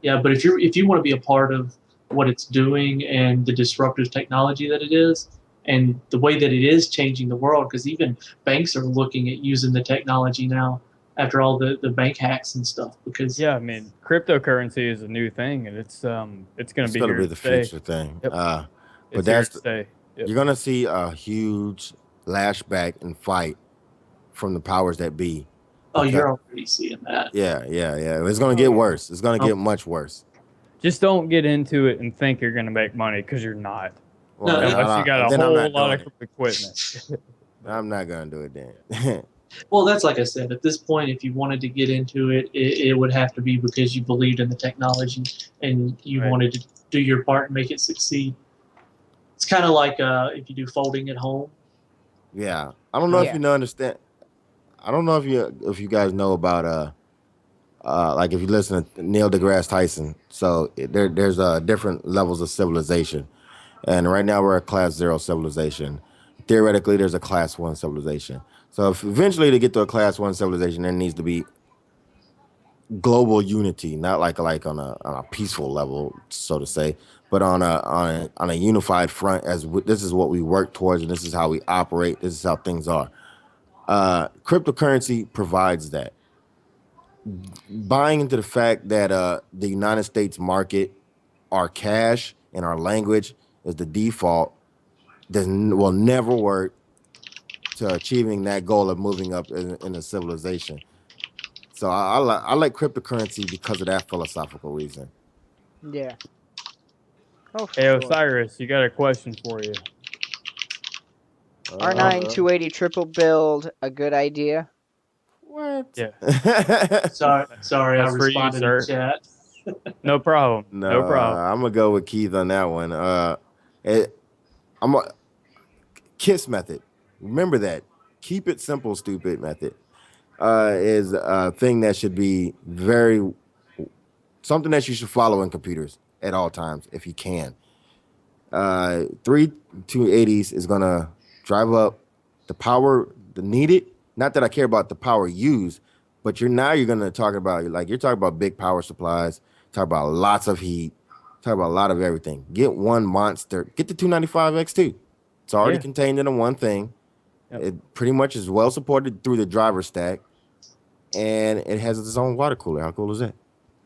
Yeah, but if you want to be a part of what it's doing and the disruptive technology that it is, and the way that it is changing the world, because even banks are looking at using the technology now after all the bank hacks and stuff. Because Yeah, I mean, cryptocurrency is a new thing, and it's going it's to be going to here be to the stay. future thing. Yep. But It's here that's to stay. Yep. you're going to see a huge lashback and fight from the powers that be. oh, you're already seeing that. Yeah. It's going to get worse. It's going to get much worse. Just don't get into it and think you're going to make money because you're not. No, then Unless you got a then I'm whole not lot doing of equipment. it. I'm not going to do it then. Well, that's like I said. At this point, if you wanted to get into it, it would have to be because you believed in the technology and you Right. wanted to do your part and make it succeed. It's kind of like if you do folding at home. Yeah, I don't know if you understand. I don't know if you guys know about like if you listen to Neil deGrasse Tyson. So there's different levels of civilization, and right now we're a class 0 civilization. Theoretically, there's a class 1 civilization. So if eventually to get to a class 1 civilization, there needs to be global unity, not like on a peaceful level, so to say, but on a unified front. This is what we work towards, and this is how we operate. This is how things are. Cryptocurrency provides that. Buying into the fact that the United States market, our cash and our language is the default, will never work to achieving that goal of moving up in a civilization. So I like cryptocurrency because of that philosophical reason. Yeah. Oh, for Hey, sure. Osiris, you got a question for you. R9 280 triple build, a good idea? What? Yeah. Sorry, I That's for you, responded in sir. chat. No problem. No, No problem. I'm gonna go with Keith on that one. I'm a KISS method. Remember that. Keep it simple, stupid method. Is a thing that should be something that you should follow in computers at all times if you can. 3 280s is gonna drive up the power needed. Not that I care about the power used, but you're gonna talk about you're talking about big power supplies, talk about lots of heat, talk about a lot of everything. Get one monster, get the 295X2. It's already Yeah. contained in one thing. Yep. It pretty much is well supported through the driver stack, and it has its own water cooler. How cool is that?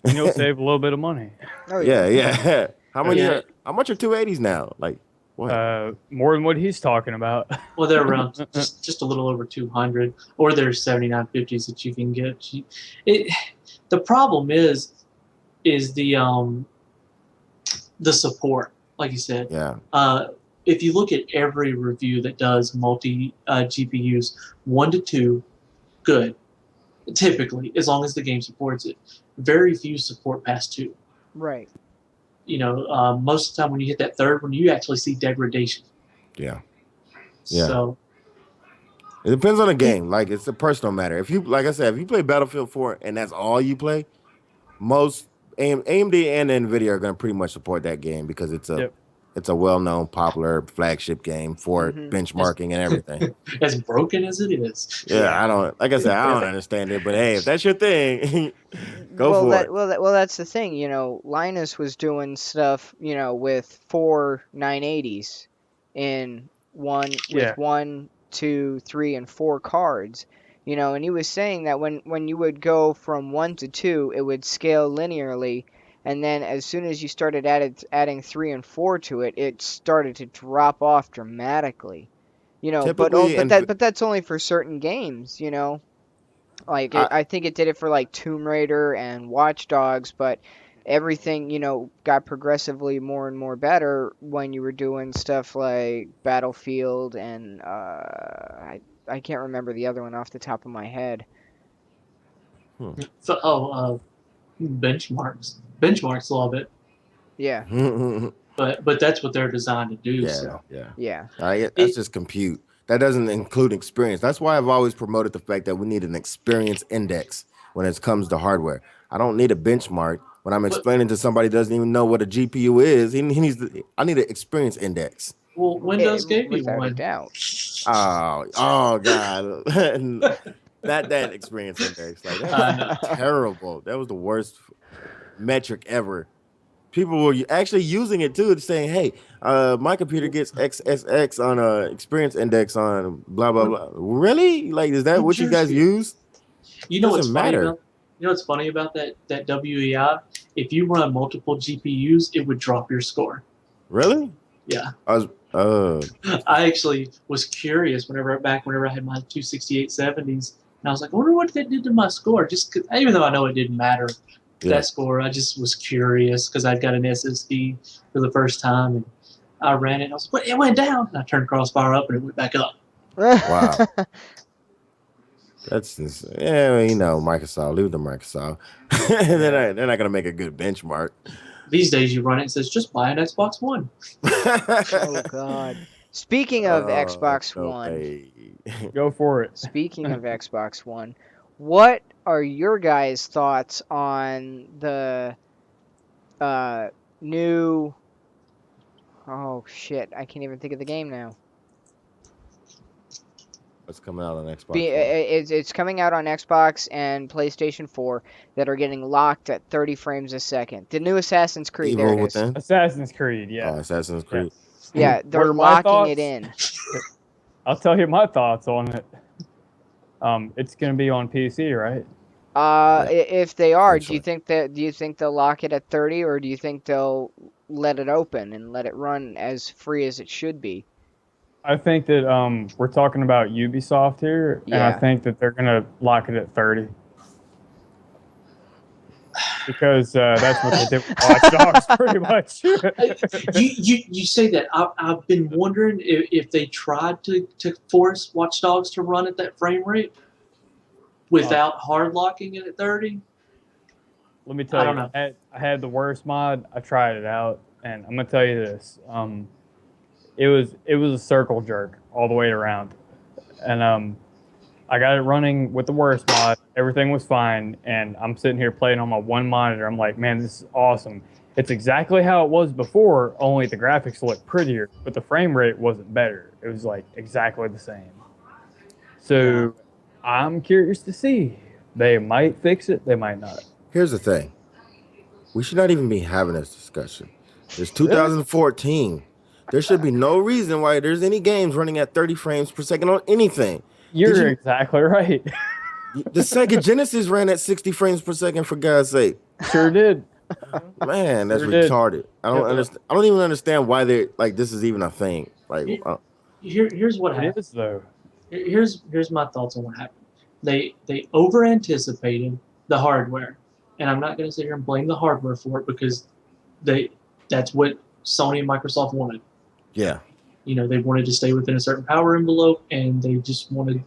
And you'll save a little bit of money. Oh, Yeah, yeah. yeah. Yeah. How much are 280s now? Like what? More than what he's talking about. Well, they're around just a little over 200, or there's 7950s that you can get. The problem is the support, like you said. Yeah. If you look at every review that does multi GPUs, 1 to 2, good. Typically, as long as the game supports it. Very few support past 2. Right. Most of the time when you hit that third one, you actually see degradation. Yeah. So It depends on the game. Like it's a personal matter. If you, like I said, if you play Battlefield 4 and that's all you play, most AMD and Nvidia are going to pretty much support that game because it's a Yep. it's a well-known, popular flagship game for benchmarking and everything. as broken as it is. Yeah, I don't, like I said, I don't understand it, but hey, if that's your thing, go for it. Well, that's the thing. Linus was doing stuff, with 4 980s in Yeah. 1, 2, 3, and 4 cards. And he was saying that when you would go from 1 to 2, it would scale linearly, and then as soon as you started adding 3 and 4 to it, it started to drop off dramatically. Typically, But that's only for certain games. I think it did it for like Tomb Raider and Watch Dogs, but everything, got progressively more and more better when you were doing stuff like Battlefield and I can't remember the other one off the top of my head. So, benchmarks a little bit, Yeah. but that's what they're designed to do. yeah, So Yeah. that's just compute. That doesn't include experience. That's why I've always promoted the fact that we need an experience index when it comes to hardware. I don't need a benchmark when I'm explaining to somebody who doesn't even know what a GPU is. I need an experience index. Well, Windows gave you Without a one. doubt. Oh God. that experience index. Like that's terrible. That was the worst metric ever. People were actually using it too, saying, "Hey, my computer gets XSX on a experience index on blah blah blah." Really? Like, is that what you guys use? You know what's Doesn't funny matter. about? You know what's funny about that WEI? If you run multiple GPUs, it would drop your score. Really? Yeah. I actually was curious whenever I had my 26870s, and I was like, I wonder what that did to my score. Just even though I know it didn't matter, that score, I just was curious because I'd got an SSD for the first time, and I ran it. And I was like, it went down. And I turned Crossfire up, and it went back up. Wow. That's just, Microsoft. Leave the Microsoft. They're not gonna make a good benchmark. These days, you run it and it says just buy an Xbox One. Oh God. Speaking of Xbox no One, way. Go for it. Speaking of Xbox One, what are your guys' thoughts on the new? Oh shit! I can't even think of the game now. What's coming out on Xbox One? It's coming out on Xbox and PlayStation 4 that are getting locked at 30 frames a second. The new Assassin's Creed. Evil There it is. Within. Assassin's Creed, yeah. Oh, Assassin's Creed. Yeah, they're What are my locking it thoughts? in. I'll tell you my thoughts on it. It's gonna be on PC, right? If they are, Eventually. do you think they'll lock it at 30, or do you think they'll let it open and let it run as free as it should be? I think that we're talking about Ubisoft here, and I Yeah. think that they're gonna lock it at 30 because that's what they did with Watch Dogs, pretty much. You say that. I've been wondering if they tried to force Watch Dogs to run at that frame rate without hard locking it at 30. Let me tell I you, don't know. I had the worst mod. I tried it out, and I'm gonna tell you this. It was a circle jerk all the way around, and I got it running with the worst mod. Everything was fine, and I'm sitting here playing on my one monitor. I'm like, man, this is awesome. It's exactly how it was before, only the graphics looked prettier, but the frame rate wasn't better. It was like exactly the same. So I'm curious to see. They might fix it. They might not. Here's the thing. We should not even be having this discussion. It's 2014. There should be no reason why there's any games running at 30 frames per second on anything. You're exactly right. The Sega Genesis ran at 60 frames per second, for God's sake. Sure did. Man, that's Sure did. retarded. I don't understand. I don't even understand why they like this is even a thing. Like, Here's what happened. It is though. Here's my thoughts on what happened. They over anticipated the hardware, and I'm not going to sit here and blame the hardware for it because that's what Sony and Microsoft wanted. yeah. You know, they wanted to stay within a certain power envelope, and they just wanted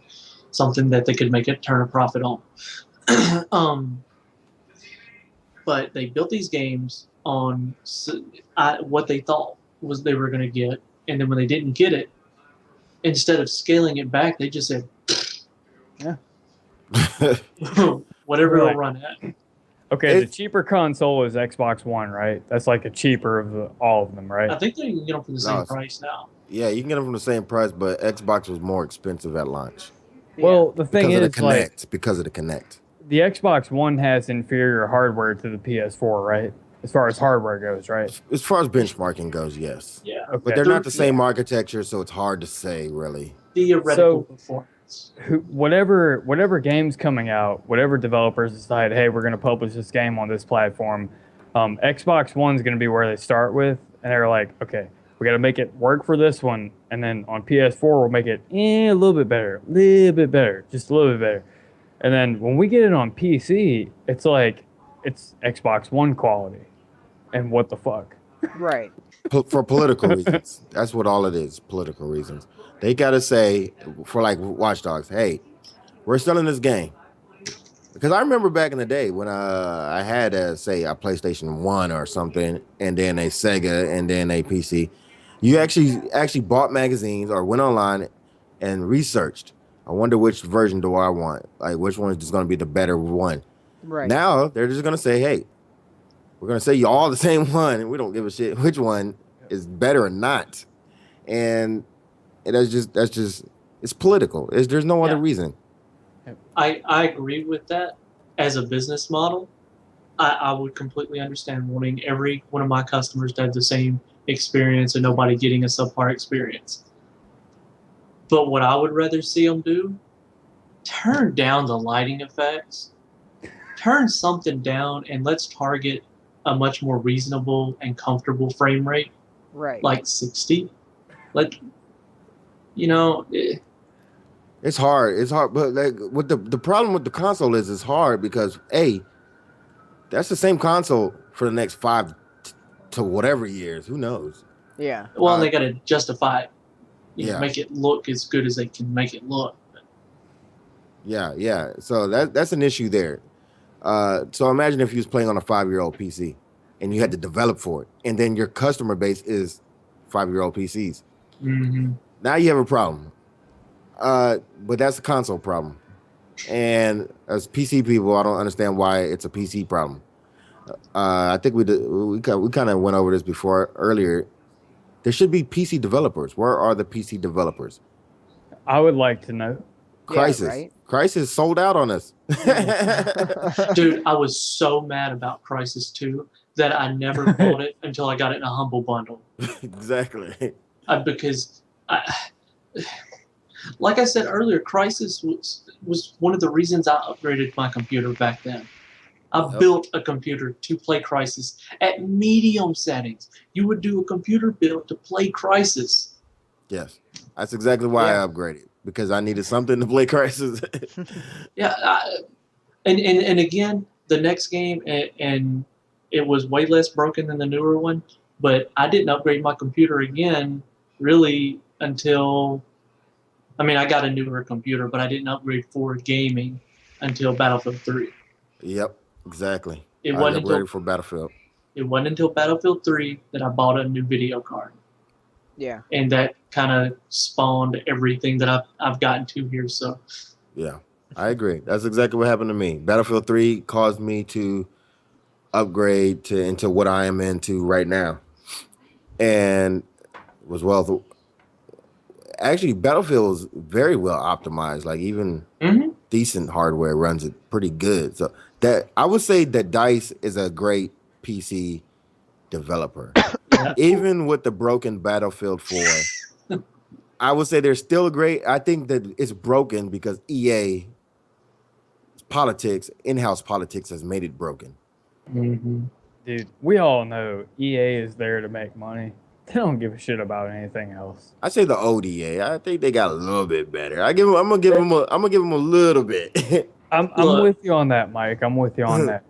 something that they could make it turn a profit on. But they built these games on what they thought was they were going to get, and then when they didn't get it, instead of scaling it back, they just said, Yeah. whatever Right. it'll run at. Okay, the cheaper console is Xbox One, right? That's like a cheaper of all of them, right? I think they can get them for the same price now. Yeah, you can get them from the same price, but Xbox was more expensive at launch. Well, the thing because is, of the Kinect. Because of the Kinect. The Xbox One has inferior hardware to the PS4, right? As far as hardware goes, right? As far as benchmarking goes, yes. Yeah. Okay. But they're not the same architecture, so it's hard to say, really. Theoretical performance. Whatever game's coming out, whatever developers decide, hey, we're going to publish this game on this platform, Xbox One's going to be where they start with, and they're like, okay, we got to make it work for this one, and then on PS4 we'll make it a little bit better, just a little bit better. And then when we get it on PC, it's like it's Xbox One quality. And what the fuck? Right. For political reasons. That's what all it is, political reasons. They got to say, for like Watch Dogs, hey, we're selling this game. Because I remember back in the day when I had, say, a PlayStation 1 or something, and then a Sega, and then a PC. You actually bought magazines or went online and researched. I wonder which version do I want? Like, which one is just going to be the better one? Right. Now, they're just going to say, hey, we're going to say you all the same one, and we don't give a shit which one is better or not. And that's just it's political. There's no other reason. I agree with that. As a business model, I would completely understand wanting every one of my customers to have the same experience and nobody getting a subpar experience. But what I would rather see them do, turn down the lighting effects, turn something down, and let's target a much more reasonable and comfortable frame rate, Right. like 60. Like, you know, It's hard. It's hard, but like what the problem with the console is, it's hard because that's the same console for the next 5 to whatever years. Who knows? Yeah. Well, they got to justify it. You know, Yeah. make it look as good as they can make it look. Yeah. So that's an issue there. So imagine if you was playing on a 5-year-old PC and you had to develop for it, and then your customer base is 5-year-old PCs. Mm-hmm. Now you have a problem. But that's a console problem. And as PC people, I don't understand why it's a PC problem. I think we kind of went over this before earlier. There should be PC developers. Where are the PC developers? I would like to know. Yeah, Crisis. right? Crisis sold out on us. Dude, I was so mad about Crisis 2 that I never bought it until I got it in a humble bundle. Exactly. Because, like I said earlier, Crisis was one of the reasons I upgraded my computer back then. I Yep. built a computer to play Crisis at medium settings. You would do a computer build to play Crisis. Yes. That's exactly why I upgraded, because I needed something to play Crisis. Yeah, and again, the next game, and it was way less broken than the newer one, but I didn't upgrade my computer again really until, I mean, I got a newer computer, but I didn't upgrade for gaming until Battlefield 3. Yep, exactly. It I wasn't until upgraded for Battlefield. it wasn't until Battlefield 3 that I bought a new video card. Yeah. And that kind of spawned everything that I've gotten to here. So Yeah, I agree. That's exactly what happened to me. Battlefield 3 caused me to upgrade into what I am into right now. And was actually, Battlefield is very well optimized. Like, even decent hardware runs it pretty good. So that I would say that DICE is a great PC developer. yeah. Even with the broken Battlefield 4, I would say they're still a great. I think that it's broken because EA politics, in-house politics, has made it broken. Dude, we all know EA is there to make money. They don't give a shit about anything else. I say the old EA. I think they got a little bit better. I'm gonna give them a little bit. I'm with you on that, Mike. I'm with you on that.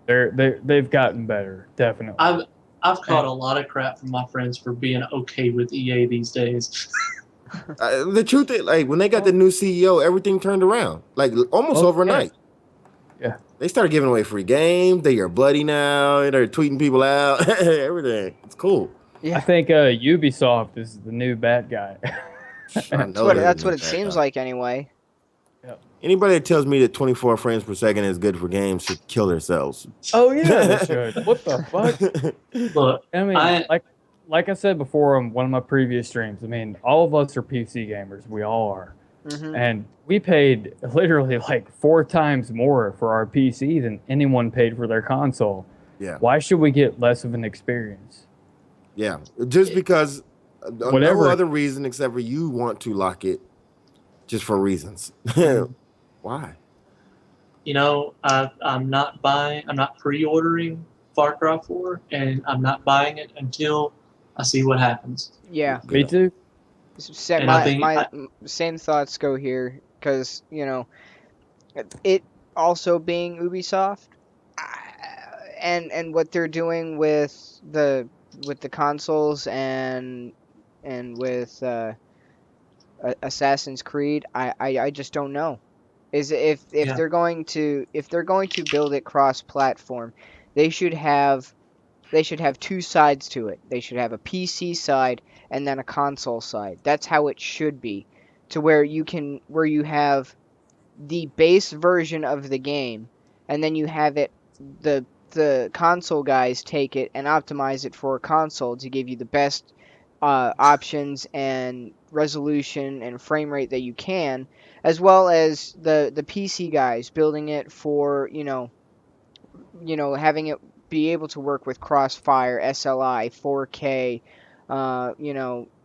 They've gotten better, definitely. I've caught a lot of crap from my friends for being okay with EA these days. The truth is, like, when they got the new CEO, everything turned around, like, almost overnight. Yeah. They started giving away free games. They are bloody now. They're tweeting people out. Everything. It's cool. Yeah. I think Ubisoft is the new bad guy. That's what it seems like anyway. Anybody that tells me that 24 frames per second is good for games should kill themselves. Oh yeah, they should. What the fuck? Look, I mean, like I said before on one of my previous streams, I mean, all of us are PC gamers. We all are. And we paid literally like 4 times more for our PC than anyone paid for their console. Yeah. Why should we get less of an experience? Yeah. Just because, whatever. no other reason except for you want to lock it just for reasons. Why? You know, I'm not pre-ordering Far Cry 4, and I'm not buying it until I see what happens. Yeah. Me too. My same thoughts go here, because, you know, it also being Ubisoft, and what they're doing with the consoles and with Assassin's Creed, I just don't know. If they're going to build it cross-platform, they should have 2 sides to it. They should have a PC side and then a console side. That's how it should be, to where you have the base version of the game, and then you have it the console guys take it and optimize it for a console to give you the best options and resolution and frame rate that you can, as well as the PC guys building it for, you know, having it be able to work with Crossfire, SLI, 4K,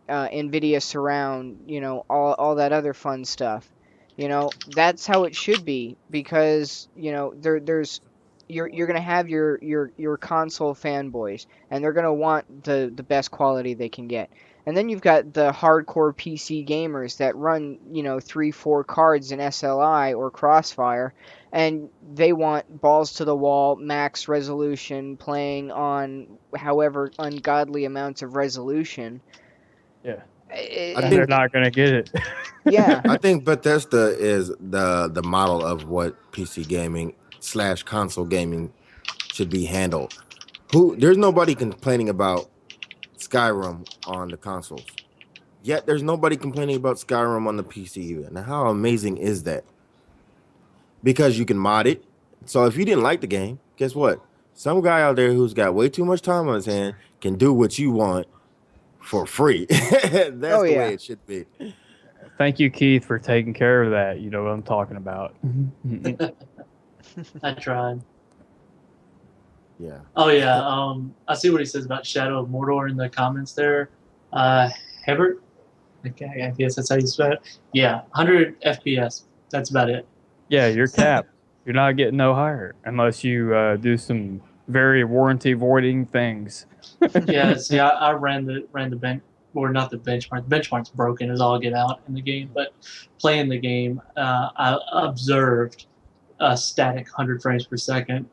NVIDIA Surround, all that other fun stuff. That's how it should be, because, you're gonna have your console fanboys, and they're gonna want the best quality they can get. And then you've got the hardcore PC gamers that run, 3-4 cards in SLI or Crossfire, and they want balls to the wall, max resolution, playing on however ungodly amounts of resolution. Yeah. I think they're not gonna get it. Yeah. I think Bethesda is the model of what PC gaming / console gaming should be handled. There's nobody complaining about Skyrim on the consoles, yet there's nobody complaining about Skyrim on the PC either. Now, how amazing is that? Because you can mod it. So if you didn't like the game, guess what? Some guy out there who's got way too much time on his hand can do what you want for free. That's the way it should be. Thank you, Keith, for taking care of that. You know what I'm talking about. I tried. Yeah. Oh yeah. I see what he says about Shadow of Mordor in the comments there. Hebert. Okay, I guess that's how you spell it. Yeah, 100 FPS. That's about it. Yeah, you're capped. You're not getting no higher unless you do some very warranty voiding things. Yeah. See, I ran the bench, or not the benchmark. The benchmark's broken as all get out in the game. But playing the game, I observed a static 100 frames per second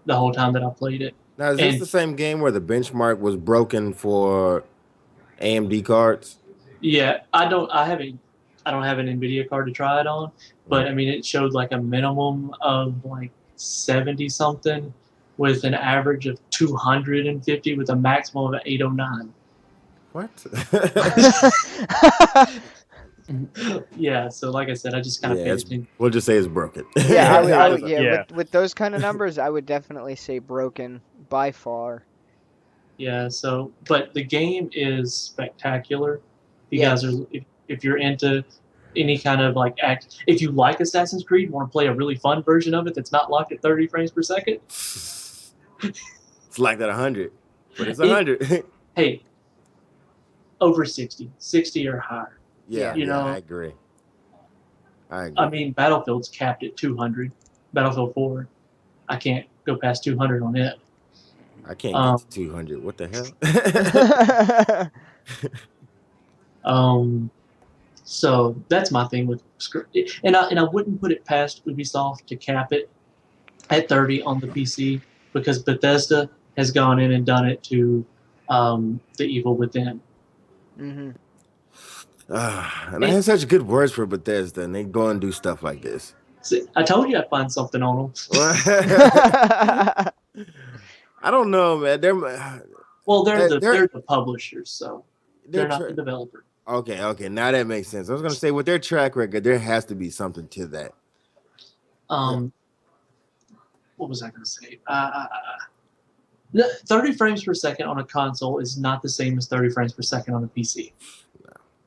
the whole time that I played it. Now, is this And the same game where the benchmark was broken for AMD cards? yeah, I don't have an Nvidia card to try it on, but I mean it showed like a minimum of like 70 something with an average of 250 with a maximum of 809. What? Yeah, so like I said, I just kind of Yeah, paid it's, attention. we'll just say it's broken. Yeah, I would, yeah, Yeah. with those kind of numbers, I would definitely say broken by far. Yeah, so but the game is spectacular. You Yes. guys are if you're into any kind of like if you like Assassin's Creed, want to play a really fun version of it that's not locked at 30 frames per second. It's like that 100, but it's 100. Hey, over 60 or higher. Yeah, You know, I agree. I mean, Battlefield's capped at 200. Battlefield 4, I can't go past 200 on it. I can't get to 200. What the hell? So that's my thing with and I wouldn't put it past Ubisoft to cap it at 30 on the PC because Bethesda has gone in and done it to The Evil Within. Mm-hmm. And I have such good words for Bethesda, and they go and do stuff like this. See, I told you I'd find something on them. I don't know, man. They're the publishers, so they're not the developer. Okay. Now that makes sense. I was gonna say with their track record, there has to be something to that. What was I gonna say? 30 frames per second on a console is not the same as 30 frames per second on a PC.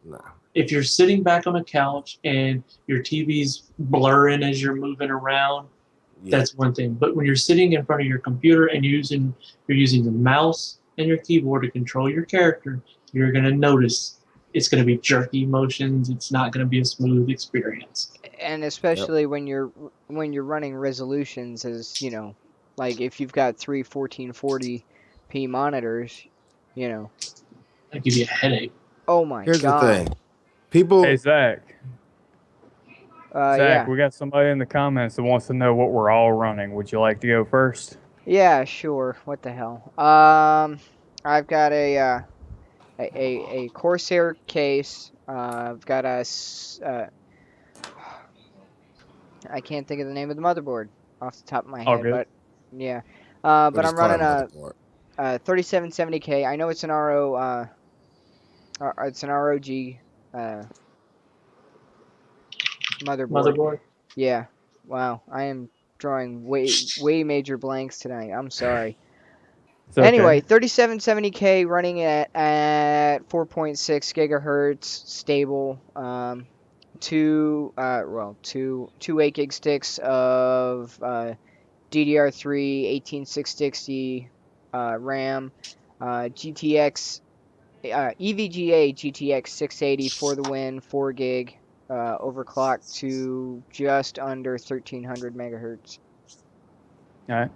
No. If you're sitting back on a couch and your TV's blurring as you're moving around, that's one thing. But when you're sitting in front of your computer and you're using the mouse and your keyboard to control your character, you're going to notice it's going to be jerky motions. It's not going to be a smooth experience. And especially when you're running resolutions, as you know, like if you've got 3 1440p monitors, you know, that'll give you a headache. Oh my Here's god. the thing. People. Hey, Zach. Zach, yeah. We got somebody in the comments that wants to know what we're all running. Would you like to go first? Yeah, sure. What the hell? I've got a Corsair case. I've got a I can't think of the name of the motherboard off the top of my head, but yeah. But I'm running a 3770K. I know it's an it's an ROG motherboard. Yeah. Wow. I am drawing way major blanks tonight. I'm sorry. Okay. Anyway, 3770K running at 4.6 gigahertz stable. Two 8 gig sticks of DDR3 18660 RAM, GTX EVGA GTX 680 for the win, 4 gig, overclocked to just under 1300 megahertz. All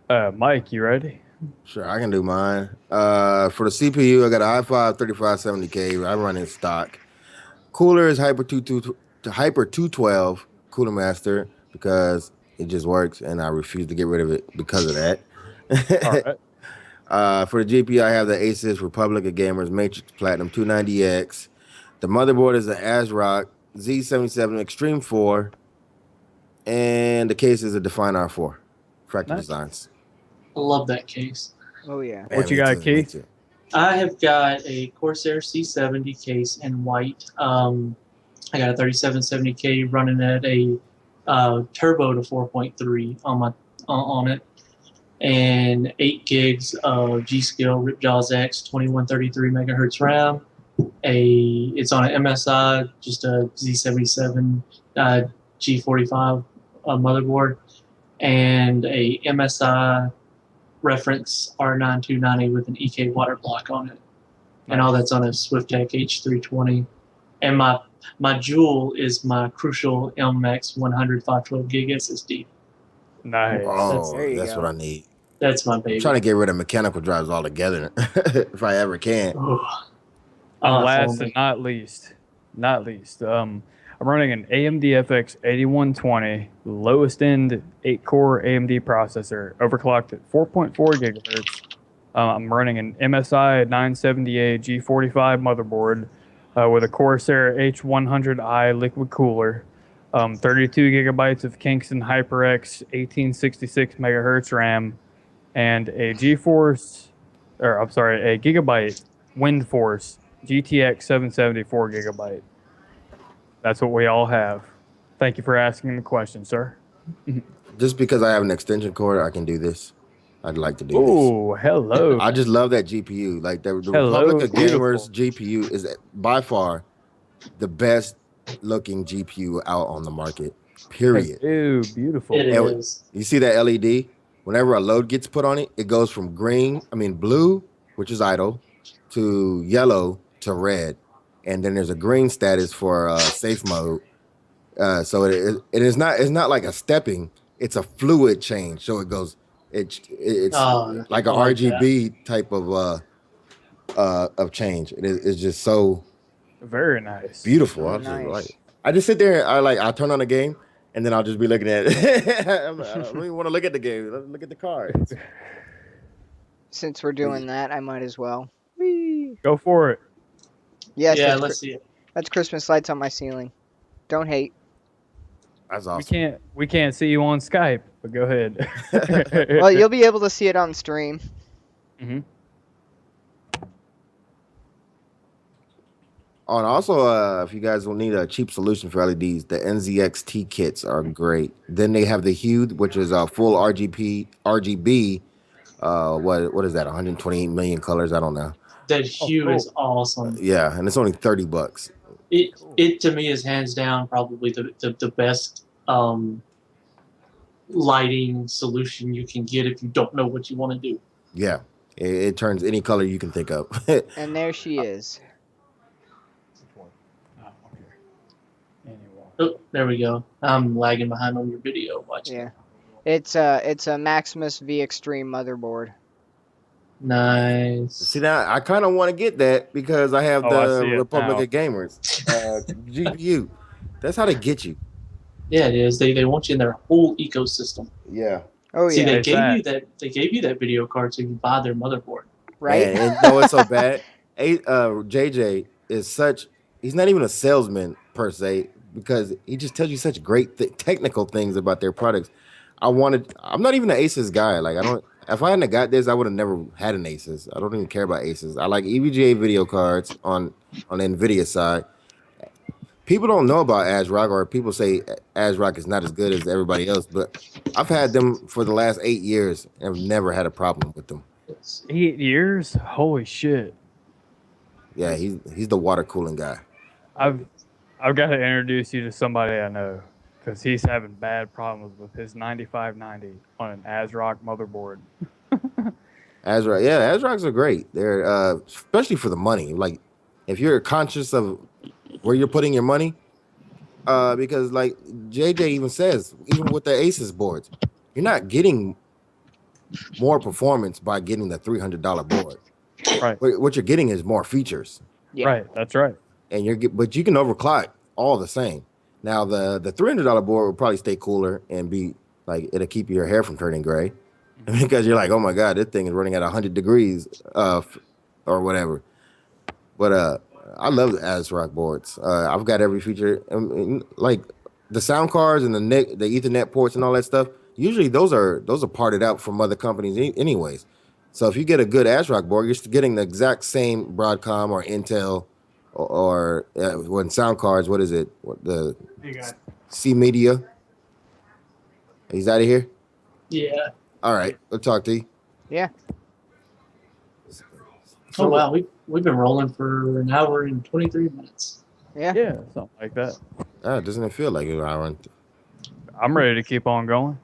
right, Mike, you ready? Sure, I can do mine. For the CPU, I got an i5 3570K. I run in stock. Cooler is Hyper 212 Cooler Master because it just works, and I refuse to get rid of it because of that. All right. For the GPU, I have the Asus Republic of Gamers Matrix Platinum 290X. The motherboard is an ASRock Z77 Extreme 4, and the case is a Define R4 Fractal Designs. I love that case. Oh yeah. What you got, Keith? I have got a Corsair C70 case in white. I got a 3770K running at a turbo to 4.3 on it, and 8 gigs of G-Skill Ripjaws X 2133 megahertz RAM, it's on an MSI, just a Z77 G45 motherboard, and a MSI reference R9290 with an EK water block on it. And all that's on a SwiftTech H320. And my jewel is my Crucial MX 100 512 gig SSD. Nice. Oh, There you that's go. what I need. That's my baby. I'm trying to get rid of mechanical drives altogether, if I ever can. Oh. And Oh, last homie. and not least, I'm running an AMD FX 8120, lowest end 8-core AMD processor, overclocked at 4.4 gigahertz. I'm running an MSI 970A G45 motherboard with a Corsair H100i liquid cooler, 32 gigabytes of Kingston HyperX 1866 megahertz RAM, and a Gigabyte WindForce GTX 774 gigabyte. That's what we all have. Thank you for asking the question, sir. Just because I have an extension cord, I can do this. I'd like to do Ooh, hello. this. I just love that GPU. Like the Hello, Republic of beautiful. Gamers GPU is by far the best looking GPU out on the market. Period. Ew, beautiful. It And is. you see that LED? Whenever a load gets put on it, it goes from blue, which is idle, to yellow to red, and then there's a green status for safe mode. So it's not like a stepping; it's a fluid change. So it goes, it's Oh, like I a like that. RGB type of change. It's just so Very nice. beautiful. Oh, I just nice. like it. I just sit there and I turn on the game and then I'll just be looking at it. I don't even want to look at the game. Look at the cards. Since we're doing that, I might as well. Whee! Go for it. Yes, Yeah, that's, let's see it. that's Christmas lights on my ceiling. Don't hate. That's awesome. We can't see you on Skype, but go ahead. Well, you'll be able to see it on stream. hmm Oh, and also, if you guys will need a cheap solution for LEDs, the NZXT kits are great. Then they have the Hue, which is a full RGB. What is that? 128 million colors? I don't know. That hue cool. is awesome. Yeah, and it's only $30. It to me is hands down probably the best lighting solution you can get if you don't know what you want to do. Yeah, it turns any color you can think of. And there she is. Oh, there we go. I'm lagging behind on your video. Watch Yeah. it. It's a Maximus V Extreme motherboard. Nice. See, now I kind of want to get that because I have Oh, I the see it Republic now. of Gamers GPU. That's how they get you. Yeah, it is. They want you in their whole ecosystem. Yeah. Oh See, yeah, they It's gave that. you that. They gave you that video card so you can buy their motherboard. right? And no, it's so bad. JJ is such. He's not even a salesman per se because he just tells you such great technical things about their products. I'm not even an Asus guy. Like I don't. If I hadn't got this, I would have never had an Asus. I don't even care about Asus. I like EVGA video cards on the Nvidia side. People don't know about ASRock, or people say ASRock is not as good as everybody else, but I've had them for the last 8 years and I've never had a problem with them. 8 years? Holy shit. Yeah, he's the water cooling guy. I've got to introduce you to somebody I know because he's having bad problems with his 9590 on an ASRock motherboard. ASRock, yeah, ASRocks are great. They're especially for the money. Like if you're conscious of where you're putting your money, because like JJ even says, even with the Asus boards, you're not getting more performance by getting the $300 board. Right. What you're getting is more features. Yeah. Right. That's right. And but you can overclock all the same. Now the $300 board will probably stay cooler and be like it'll keep your hair from turning gray because you're like, oh my god, this thing is running at 100 degrees or whatever. But I love the ASRock boards. I've got every feature, like the sound cards and the Ethernet ports and all that stuff. Usually those are parted out from other companies anyways. So if you get a good ASRock board, you're getting the exact same Broadcom or Intel or when sound cards. What is it? The C Media. He's out of here. Yeah. All right, we'll talk to you. Yeah. Oh wow, We've been rolling for an hour and 23 minutes. Yeah. Yeah, something like that. Doesn't it feel like an hour? I'm ready to keep on going.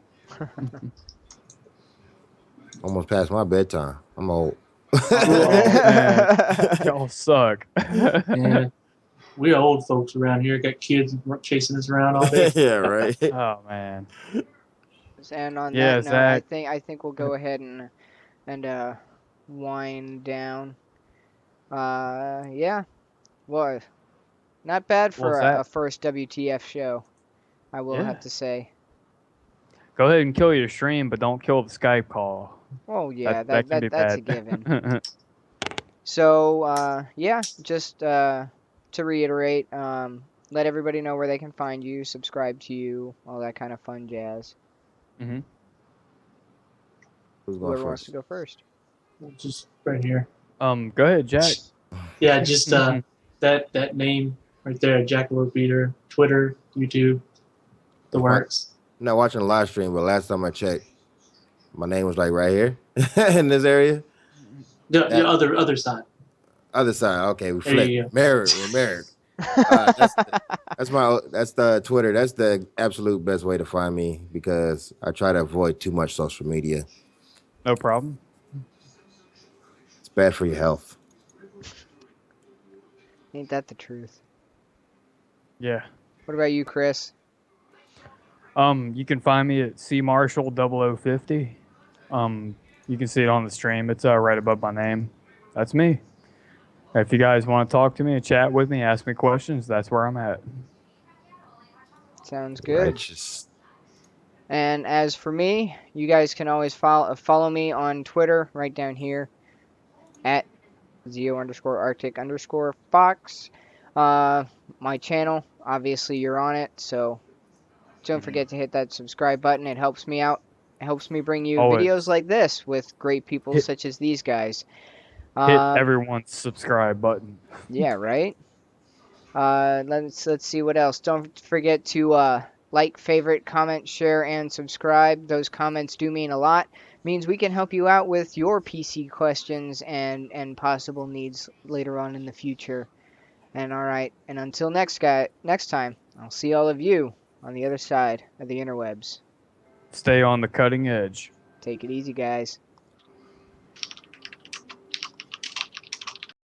Almost past my bedtime. I'm old. Oh, man. Y'all suck. Yeah. We old folks around here got kids chasing us around all day. Yeah, right. Oh, man. And on Yeah, that note, Zach. I think we'll go ahead and wind down. Yeah. Well, not bad Well, for a Zach, first WTF show, I will have yeah. to say. Go ahead and kill your stream, but don't kill the Skype call. Oh yeah, That can be that's a bad. given. So yeah, just to reiterate, let everybody know where they can find you, subscribe to you, all that kind of fun jazz. hmm Who's going Whoever wants to first? go first. Just right here. Go ahead, Jack. Yeah, just that name right there, Jackalope Beater, Twitter, YouTube, the works. I'm not watching the live stream, but last time I checked, my name was like right here in this area. The other side. Other side. Okay, we There you flipped. go. Married. We're married. That's the Twitter. That's the absolute best way to find me because I try to avoid too much social media. No problem. It's bad for your health. Ain't that the truth? Yeah. What about you, Chris? You can find me at cmarshall0050. You can see it on the stream. It's right above my name. That's me. If you guys want to talk to me and chat with me, ask me questions, that's where I'm at. Sounds good. Righteous. And as for me, you guys can always follow me on Twitter right down here at Zeo_Arctic_Fox. My channel, obviously you're on it, so don't forget to hit that subscribe button. It helps me out. It helps me bring you Always. videos like this with great people Hit- such as these guys. Hit everyone's subscribe button. Yeah, right? Let's see what else. Don't forget to like, favorite, comment, share, and subscribe. Those comments do mean a lot. Means we can help you out with your PC questions and possible needs later on in the future. And all right, and until next time, I'll see all of you on the other side of the interwebs. Stay on the cutting edge. Take it easy, guys.